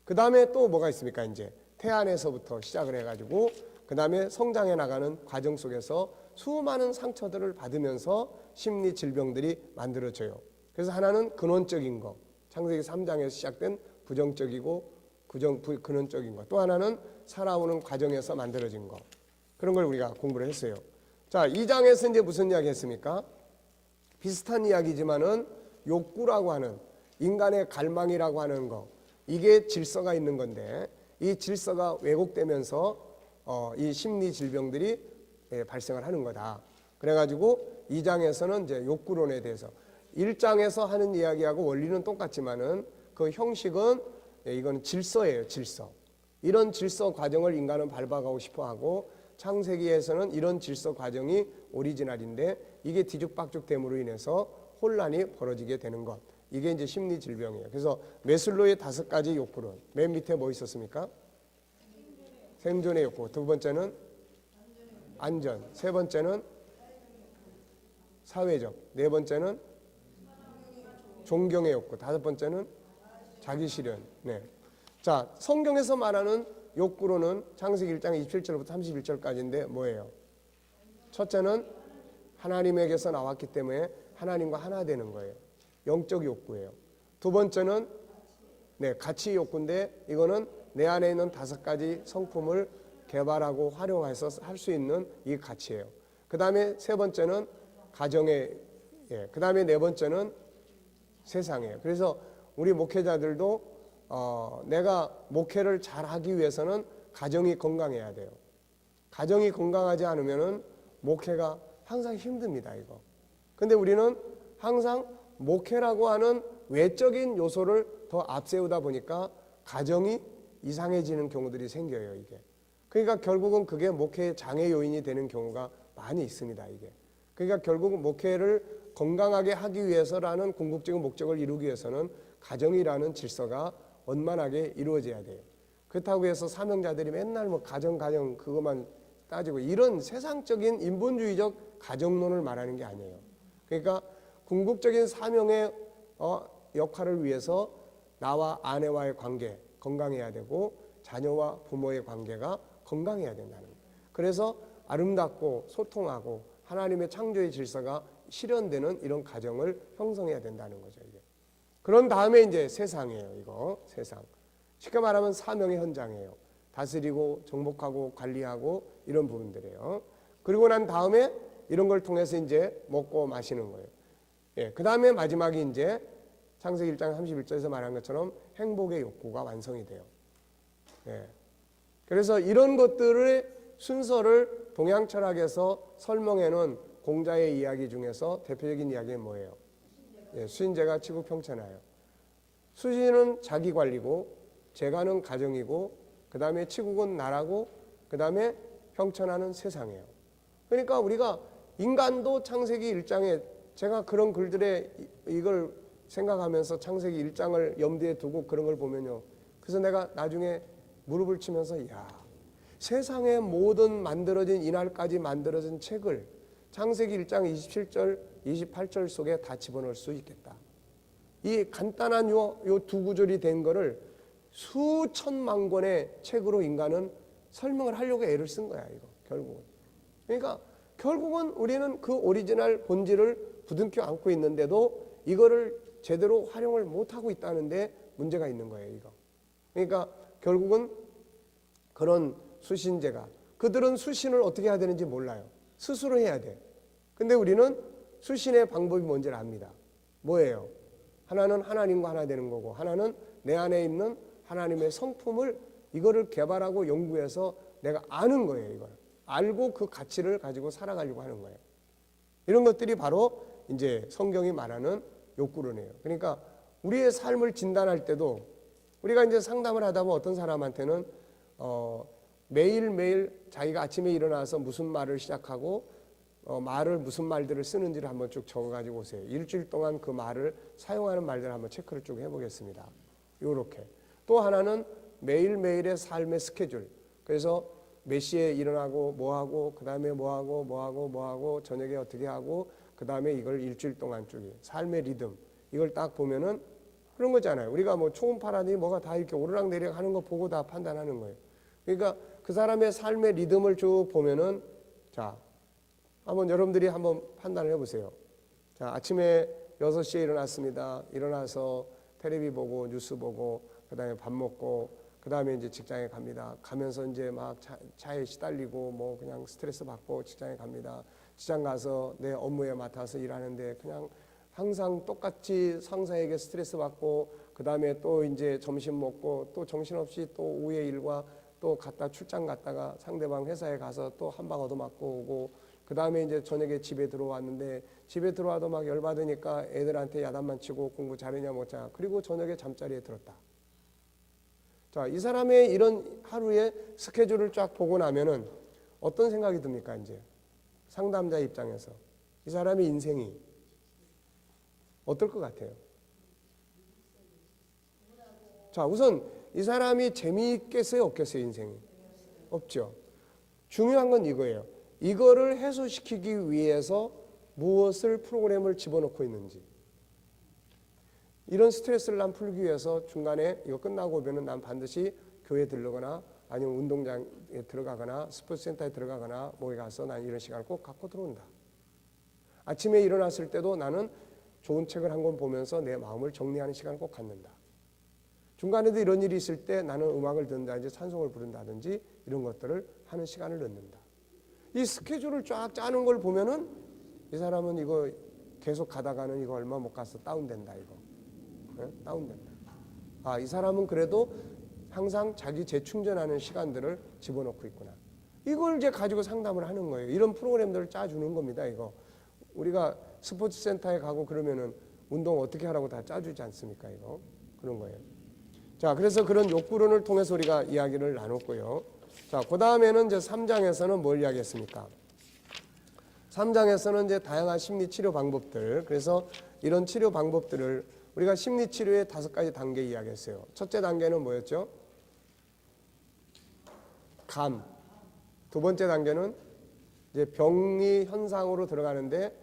그 다음에 또 뭐가 있습니까? 이제 태안에서부터 시작을 해가지고 그 다음에 성장해 나가는 과정 속에서 수많은 상처들을 받으면서 심리 질병들이 만들어져요. 그래서 하나는 근원적인 거, 창세기 3장에서 시작된 부정적이고 근원적인 거. 또 하나는 살아오는 과정에서 만들어진 거. 그런 걸 우리가 공부를 했어요. 자, 2장에서 이제 무슨 이야기 했습니까? 비슷한 이야기지만은 욕구라고 하는 인간의 갈망이라고 하는 거. 이게 질서가 있는 건데 이 질서가 왜곡되면서 이 심리 질병들이 발생을 하는 거다. 그래가지고 2장에서는 이제 욕구론에 대해서 1장에서 하는 이야기하고 원리는 똑같지만은 그 형식은 이건 질서예요, 질서. 이런 질서 과정을 인간은 밟아가고 싶어하고 창세기에서는 이런 질서 과정이 오리지널인데 이게 뒤죽박죽됨으로 인해서 혼란이 벌어지게 되는 것. 이게 이제 심리 질병이에요. 그래서 메슬로의 5가지 욕구론. 맨 밑에 뭐 있었습니까? 생존의 욕구. 두 번째는 안전. 세 번째는 사회적. 네 번째는 존경의 욕구. 다섯 번째는 자기 실현. 네. 자, 성경에서 말하는 욕구로는 창세기 1장 27절부터 31절까지인데 뭐예요? 첫째는 하나님에게서 나왔기 때문에 하나님과 하나 되는 거예요. 영적 욕구예요. 두 번째는 가치 욕구인데 이거는 내 안에 있는 5가지 성품을 개발하고 활용해서 할 수 있는 이 가치예요. 그 다음에 세 번째는 가정의, 그 다음에 네 번째는 세상이에요. 그래서 우리 목회자들도 내가 목회를 잘하기 위해서는 가정이 건강해야 돼요. 가정이 건강하지 않으면은 목회가 항상 힘듭니다, 이거. 근데 우리는 항상 목회라고 하는 외적인 요소를 더 앞세우다 보니까 가정이 이상해지는 경우들이 생겨요, 이게. 그러니까 결국은 그게 목회의 장애 요인이 되는 경우가 많이 있습니다, 이게. 그러니까 결국은 목회를 건강하게 하기 위해서라는 궁극적인 목적을 이루기 위해서는 가정이라는 질서가 원만하게 이루어져야 돼요. 그렇다고 해서 사명자들이 맨날 뭐 가정 그것만 따지고 이런 세상적인 인본주의적 가정론을 말하는 게 아니에요. 그러니까 궁극적인 사명의 역할을 위해서 나와 아내와의 관계 건강해야 되고 자녀와 부모의 관계가 건강해야 된다는 거예요. 그래서 아름답고 소통하고 하나님의 창조의 질서가 실현되는 이런 가정을 형성해야 된다는 거죠. 이게. 그런 다음에 이제 세상이에요. 이거 세상. 쉽게 말하면 사명의 현장이에요. 다스리고 정복하고 관리하고 이런 부분들이에요. 그리고 난 다음에 이런 걸 통해서 이제 먹고 마시는 거예요. 예, 그 다음에 마지막이 이제 창세기 1장 31절에서 말한 것처럼 행복의 욕구가 완성이 돼요. 예. 그래서 이런 것들의 순서를 동양 철학에서 설명해 놓은 공자의 이야기 중에서 대표적인 이야기는 뭐예요? 예, 수인제가 치국 평천하여. 수신은 자기 관리고 재가는 가정이고 그 다음에 치국은 나라고 그 다음에 평천하는 세상이에요. 그러니까 우리가 인간도 창세기 1장에 제가 그런 글들에 이걸 생각하면서 창세기 1장을 염두에 두고 그런 걸 보면요. 그래서 내가 나중에 무릎을 치면서 야, 세상의 모든 만들어진 이날까지 만들어진 책을 창세기 1장 27절 28절 속에 다 집어넣을 수 있겠다. 이 간단한 요 두 구절이 된 거를 수천만 권의 책으로 인간은 설명을 하려고 애를 쓴 거야, 이거 결국은. 그러니까 결국은 우리는 그 오리지널 본질을 부둥켜 안고 있는데도 이거를 제대로 활용을 못하고 있다는데 문제가 있는 거예요, 이거. 그러니까 결국은 그런 수신제가 그들은 수신을 어떻게 해야 되는지 몰라요. 스스로 해야 돼. 근데 우리는 수신의 방법이 뭔지를 압니다. 뭐예요? 하나는 하나님과 하나 되는 거고 하나는 내 안에 있는 하나님의 성품을 이거를 개발하고 연구해서 내가 아는 거예요. 이걸 알고 그 가치를 가지고 살아가려고 하는 거예요. 이런 것들이 바로 이제 성경이 말하는 욕구론이에요. 그러니까 우리의 삶을 진단할 때도 우리가 이제 상담을 하다 보면 어떤 사람한테는 매일매일 자기가 아침에 일어나서 무슨 말을 시작하고 말을 무슨 말들을 쓰는지를 한번 쭉 적어가지고 오세요. 일주일 동안 그 말을 사용하는 말들을 한번 체크를 쭉 해보겠습니다. 요렇게. 또 하나는 매일매일의 삶의 스케줄. 그래서 몇 시에 일어나고 뭐하고 그 다음에 뭐하고 저녁에 어떻게 하고 그 다음에 이걸 일주일 동안 쭉 삶의 리듬 이걸 딱 보면은 그런 거잖아요. 우리가 뭐 초음파라든지 뭐가 다 이렇게 오르락내리락 하는 거 보고 다 판단하는 거예요. 그러니까 그 사람의 삶의 리듬을 쭉 보면은 자 한번 여러분들이 한번 판단을 해보세요. 자, 아침에 6시에 일어났습니다. 일어나서 텔레비 보고 뉴스 보고 그 다음에 밥 먹고 그 다음에 이제 직장에 갑니다. 가면서 이제 막 차에 시달리고 뭐 그냥 스트레스 받고 직장에 갑니다. 직장 가서 내 업무에 맡아서 일하는데 그냥 항상 똑같이 상사에게 스트레스 받고 그 다음에 또 이제 점심 먹고 또 정신없이 또 오후에 일과 또 갔다 출장 갔다가 상대방 회사에 가서 또 한 방 얻어맞고 오고 그 다음에 이제 저녁에 집에 들어왔는데 집에 들어와도 막 열받으니까 애들한테 야단만 치고 공부 잘했냐 못하냐 그리고 저녁에 잠자리에 들었다. 자, 이 사람의 이런 하루의 스케줄을 쫙 보고 나면은 어떤 생각이 듭니까? 이제 상담자 입장에서 이 사람의 인생이 어떨 것 같아요? 자, 우선 이 사람이 재미있겠어요? 없겠어요? 인생이? 없죠. 중요한 건 이거예요. 이거를 해소시키기 위해서 무엇을 프로그램을 집어넣고 있는지. 이런 스트레스를 난 풀기 위해서 중간에 이거 끝나고 오면은 난 반드시 교회에 들르거나 아니면 운동장에 들어가거나 스포츠센터에 들어가거나 뭐에 가서 난 이런 시간을 꼭 갖고 들어온다. 아침에 일어났을 때도 나는 좋은 책을 한 권 보면서 내 마음을 정리하는 시간을 꼭 갖는다. 중간에도 이런 일이 있을 때 나는 음악을 듣는다든지 찬송을 부른다든지 이런 것들을 하는 시간을 넣는다. 이 스케줄을 쫙 짜는 걸 보면은 이 사람은 이거 계속 가다가는 이거 얼마 못 가서 다운된다 이거. 네? 다운된다. 아, 이 사람은 그래도 항상 자기 재충전하는 시간들을 집어넣고 있구나. 이걸 이제 가지고 상담을 하는 거예요. 이런 프로그램들을 짜주는 겁니다. 이거 우리가 스포츠 센터에 가고 그러면은 운동 어떻게 하라고 다 짜주지 않습니까? 이거 그런 거예요. 자, 그래서 그런 욕구론을 통해서 우리가 이야기를 나눴고요. 자, 그 다음에는 이제 3장에서는 뭘 이야기했습니까? 3장에서는 이제 다양한 심리 치료 방법들, 그래서 이런 치료 방법들을 우리가 심리 치료의 5가지 단계 이야기했어요. 첫째 단계는 뭐였죠? 감. 두 번째 단계는 이제 병리 현상으로 들어가는데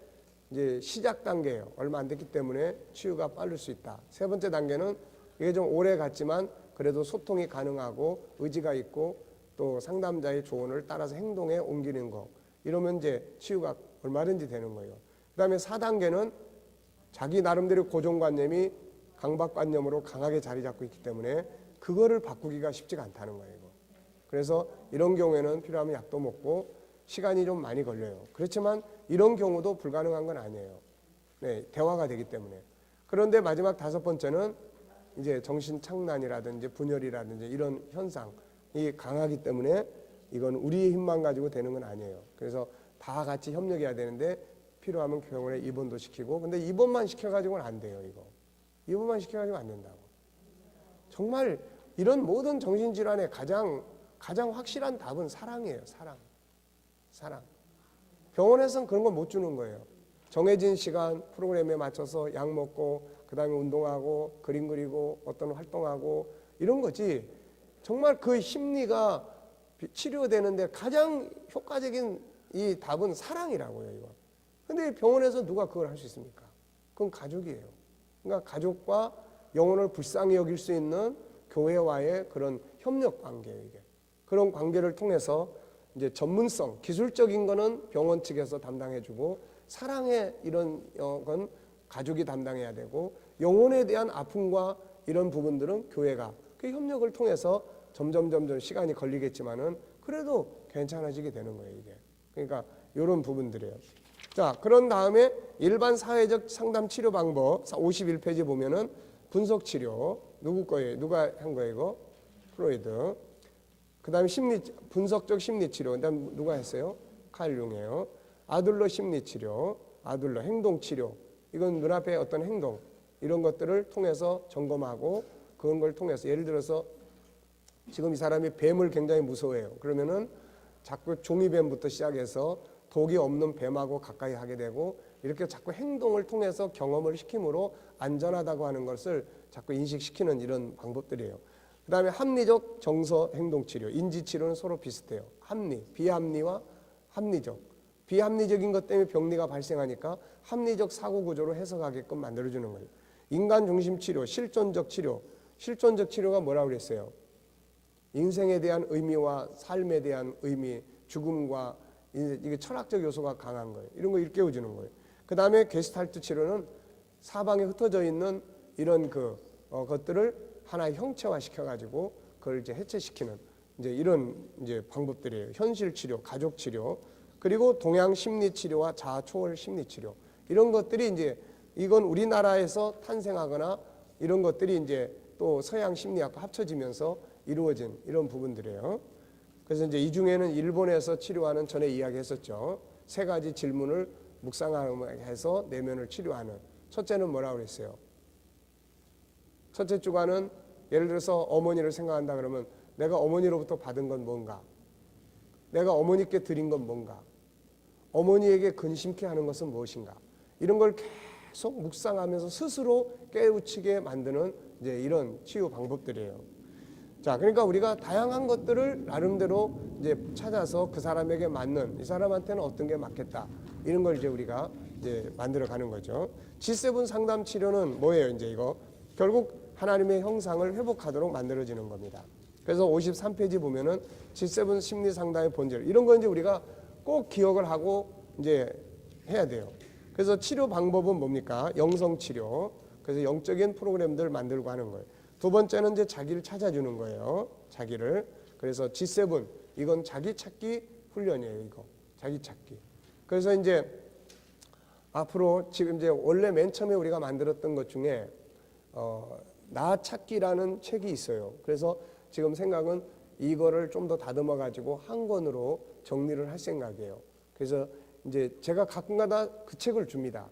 이제 시작 단계예요. 얼마 안 됐기 때문에 치유가 빠를 수 있다. 세 번째 단계는 이게 좀 오래 갔지만 그래도 소통이 가능하고 의지가 있고 또 상담자의 조언을 따라서 행동에 옮기는 거. 이러면 이제 치유가 얼마든지 되는 거예요. 그 다음에 4단계는 자기 나름대로 고정관념이 강박관념으로 강하게 자리 잡고 있기 때문에 그거를 바꾸기가 쉽지가 않다는 거예요. 그래서 이런 경우에는 필요하면 약도 먹고 시간이 좀 많이 걸려요. 그렇지만 이런 경우도 불가능한 건 아니에요. 네, 대화가 되기 때문에. 그런데 마지막 5번째는 이제 정신착란이라든지 분열이라든지 이런 현상이 강하기 때문에 이건 우리의 힘만 가지고 되는 건 아니에요. 그래서 다 같이 협력해야 되는데 필요하면 병원에 입원도 시키고, 근데 입원만 시켜가지고는 안 돼요. 이거 입원만 시켜가지고는 안 된다고. 정말 이런 모든 정신질환의 가장 확실한 답은 사랑이에요. 사랑. 병원에서는 그런 거 못 주는 거예요. 정해진 시간 프로그램에 맞춰서 약 먹고 그 다음에 운동하고 그림 그리고 어떤 활동하고 이런 거지. 정말 그 심리가 치료되는데 가장 효과적인 이 답은 사랑이라고요. 이거. 근데 병원에서 누가 그걸 할 수 있습니까? 그건 가족이에요. 그러니까 가족과 영혼을 불쌍히 여길 수 있는 교회와의 그런 협력 관계예요. 이게. 그런 관계를 통해서 이제 전문성, 기술적인 거는 병원 측에서 담당해주고 사랑의 이런 건 가족이 담당해야 되고 영혼에 대한 아픔과 이런 부분들은 교회가 그 협력을 통해서 점점 시간이 걸리겠지만은 그래도 괜찮아지게 되는 거예요. 이게. 그러니까 이런 부분들이에요. 자, 그런 다음에 일반 사회적 상담 치료 방법 51페이지 보면은 분석 치료 누구 거예요? 누가 한 거예요? 이거 프로이드. 그다음에 분석적 심리 치료. 그다음 누가 했어요? 칼 융이에요. 아들러 심리 치료, 아들러 행동 치료. 이건 눈앞에 어떤 행동 이런 것들을 통해서 점검하고 그런 걸 통해서 예를 들어서 지금 이 사람이 뱀을 굉장히 무서워해요. 그러면은 자꾸 종이뱀부터 시작해서 독이 없는 뱀하고 가까이 하게 되고 이렇게 자꾸 행동을 통해서 경험을 시킴으로 안전하다고 하는 것을 자꾸 인식시키는 이런 방법들이에요. 그 다음에 합리적 정서 행동치료, 인지치료는 서로 비슷해요. 합리, 비합리와 합리적. 비합리적인 것 때문에 병리가 발생하니까 합리적 사고구조로 해석하게끔 만들어주는 거예요. 인간중심치료, 실존적 치료. 실존적 치료가 뭐라고 그랬어요? 인생에 대한 의미와 삶에 대한 의미, 죽음과 이게 철학적 요소가 강한 거예요. 이런 거 일깨워주는 거예요. 그 다음에 게스탈트 치료는 사방에 흩어져 있는 이런 것들을 하나의 형체화 시켜가지고 그걸 이제 해체시키는 이제 이런 이제 방법들이에요. 현실 치료, 가족 치료, 그리고 동양 심리 치료와 자아 초월 심리 치료 이런 것들이 이제 이건 우리나라에서 탄생하거나 이런 것들이 이제 또 서양 심리학과 합쳐지면서 이루어진 이런 부분들이에요. 그래서 이제 이 중에는 일본에서 치료하는 전에 이야기했었죠. 3가지 질문을 묵상해서 내면을 치료하는. 첫째는 뭐라고 그랬어요? 첫째 주관은 예를 들어서 어머니를 생각한다 그러면 내가 어머니로부터 받은 건 뭔가? 내가 어머니께 드린 건 뭔가? 어머니에게 근심케 하는 것은 무엇인가? 이런 걸 계속 묵상하면서 스스로 깨우치게 만드는 이제 이런 치유 방법들이에요. 자, 그러니까 우리가 다양한 것들을 나름대로 이제 찾아서 그 사람에게 맞는 이 사람한테는 어떤 게 맞겠다 이런 걸 이제 우리가 이제 만들어 가는 거죠. G7 상담 치료는 뭐예요? 이제 이거 결국 하나님의 형상을 회복하도록 만들어지는 겁니다. 그래서 53페이지 보면은 G7 심리 상담의 본질 이런 거 이제 우리가 꼭 기억을 하고 이제 해야 돼요. 그래서 치료 방법은 뭡니까? 영성 치료. 그래서 영적인 프로그램들 만들고 하는 거예요. 두 번째는 이제 자기를 찾아주는 거예요. 자기를. 그래서 G7 이건 자기 찾기 훈련이에요. 이거 자기 찾기. 그래서 이제 앞으로 지금 이제 원래 맨 처음에 우리가 만들었던 것 중에 나 찾기라는 책이 있어요. 그래서 지금 생각은 이거를 좀 더 다듬어 가지고 한 권으로 정리를 할 생각이에요. 그래서 이제 제가 가끔가다 그 책을 줍니다.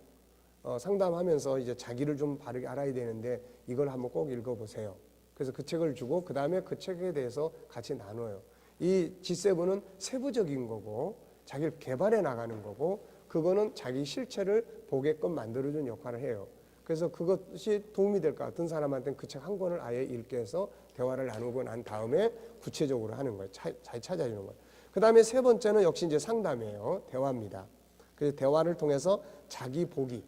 상담하면서 이제 자기를 좀 바르게 알아야 되는데 이걸 한번 꼭 읽어보세요. 그래서 그 책을 주고 그 다음에 그 책에 대해서 같이 나눠요. 이 G7은 세부적인 거고 자기를 개발해 나가는 거고 그거는 자기 실체를 보게끔 만들어주는 역할을 해요. 그래서 그것이 도움이 될 것 같은 사람한테는 그 책 한 권을 아예 읽게 해서 대화를 나누고 난 다음에 구체적으로 하는 거예요. 잘 찾아주는 거예요. 그 다음에 세 번째는 역시 이제 상담이에요. 대화입니다. 그래서 대화를 통해서 자기 보기,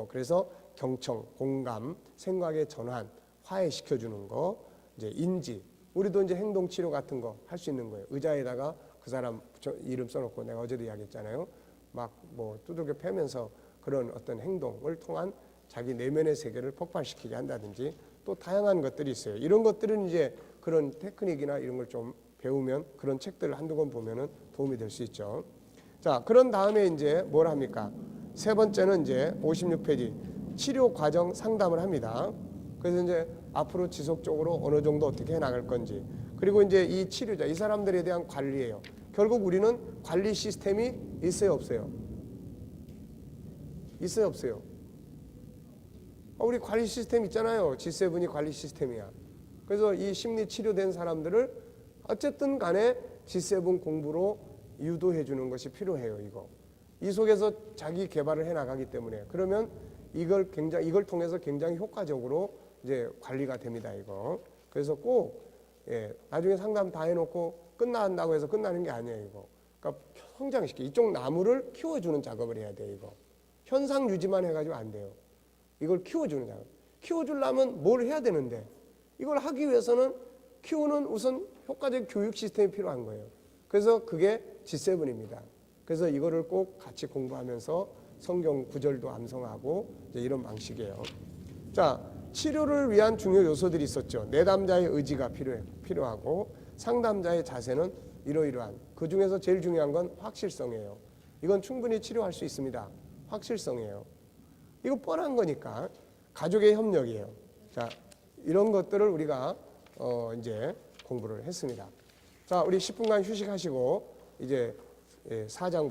그래서 경청, 공감, 생각의 전환, 화해시켜주는 거, 이제 인지, 우리도 이제 행동 치료 같은 거 할 수 있는 거예요. 의자에다가 그 사람 이름 써놓고 내가 어제도 이야기했잖아요. 막 두들겨 패면서 그런 어떤 행동을 통한 자기 내면의 세계를 폭발시키게 한다든지 또 다양한 것들이 있어요. 이런 것들은 이제 그런 테크닉이나 이런 걸 좀 배우면 그런 책들을 한두 권 보면은 도움이 될 수 있죠. 자, 그런 다음에 이제 뭘 합니까? 세 번째는 이제 56페이지 치료 과정 상담을 합니다. 그래서 이제 앞으로 지속적으로 어느 정도 어떻게 해 나갈 건지 그리고 이제 이 치료자 이 사람들에 대한 관리예요. 결국 우리는 관리 시스템이 있어요, 없어요? 있어요, 없어요? 우리 관리 시스템 있잖아요. G7이 관리 시스템이야. 그래서 이 심리 치료된 사람들을 어쨌든 간에 G7 공부로 유도해 주는 것이 필요해요. 이 속에서 자기 개발을 해 나가기 때문에 그러면 이걸 통해서 굉장히 효과적으로 이제 관리가 됩니다. 그래서 꼭 나중에 상담 다 해놓고 끝난다고 해서 끝나는 게 아니에요. 그러니까 성장시키 이쪽 나무를 키워주는 작업을 해야 돼요. 현상 유지만 해가지고 안 돼요. 이걸 키워주는 작업. 키워주려면 뭘 해야 되는데 이걸 하기 위해서는 키우는 우선 효과적 교육 시스템이 필요한 거예요. 그래서 그게 G7입니다. 그래서 이거를 꼭 같이 공부하면서 성경 구절도 암송하고 이제 이런 방식이에요. 자, 치료를 위한 중요 요소들이 있었죠. 내담자의 의지가 필요하고 상담자의 자세는 이러이러한. 그 중에서 제일 중요한 건 확실성이에요. 이건 충분히 치료할 수 있습니다. 확실성이에요. 이거 뻔한 거니까 가족의 협력이에요. 자, 이런 것들을 우리가 이제 공부를 했습니다. 자, 우리 10분간 휴식하시고 이제 4장부터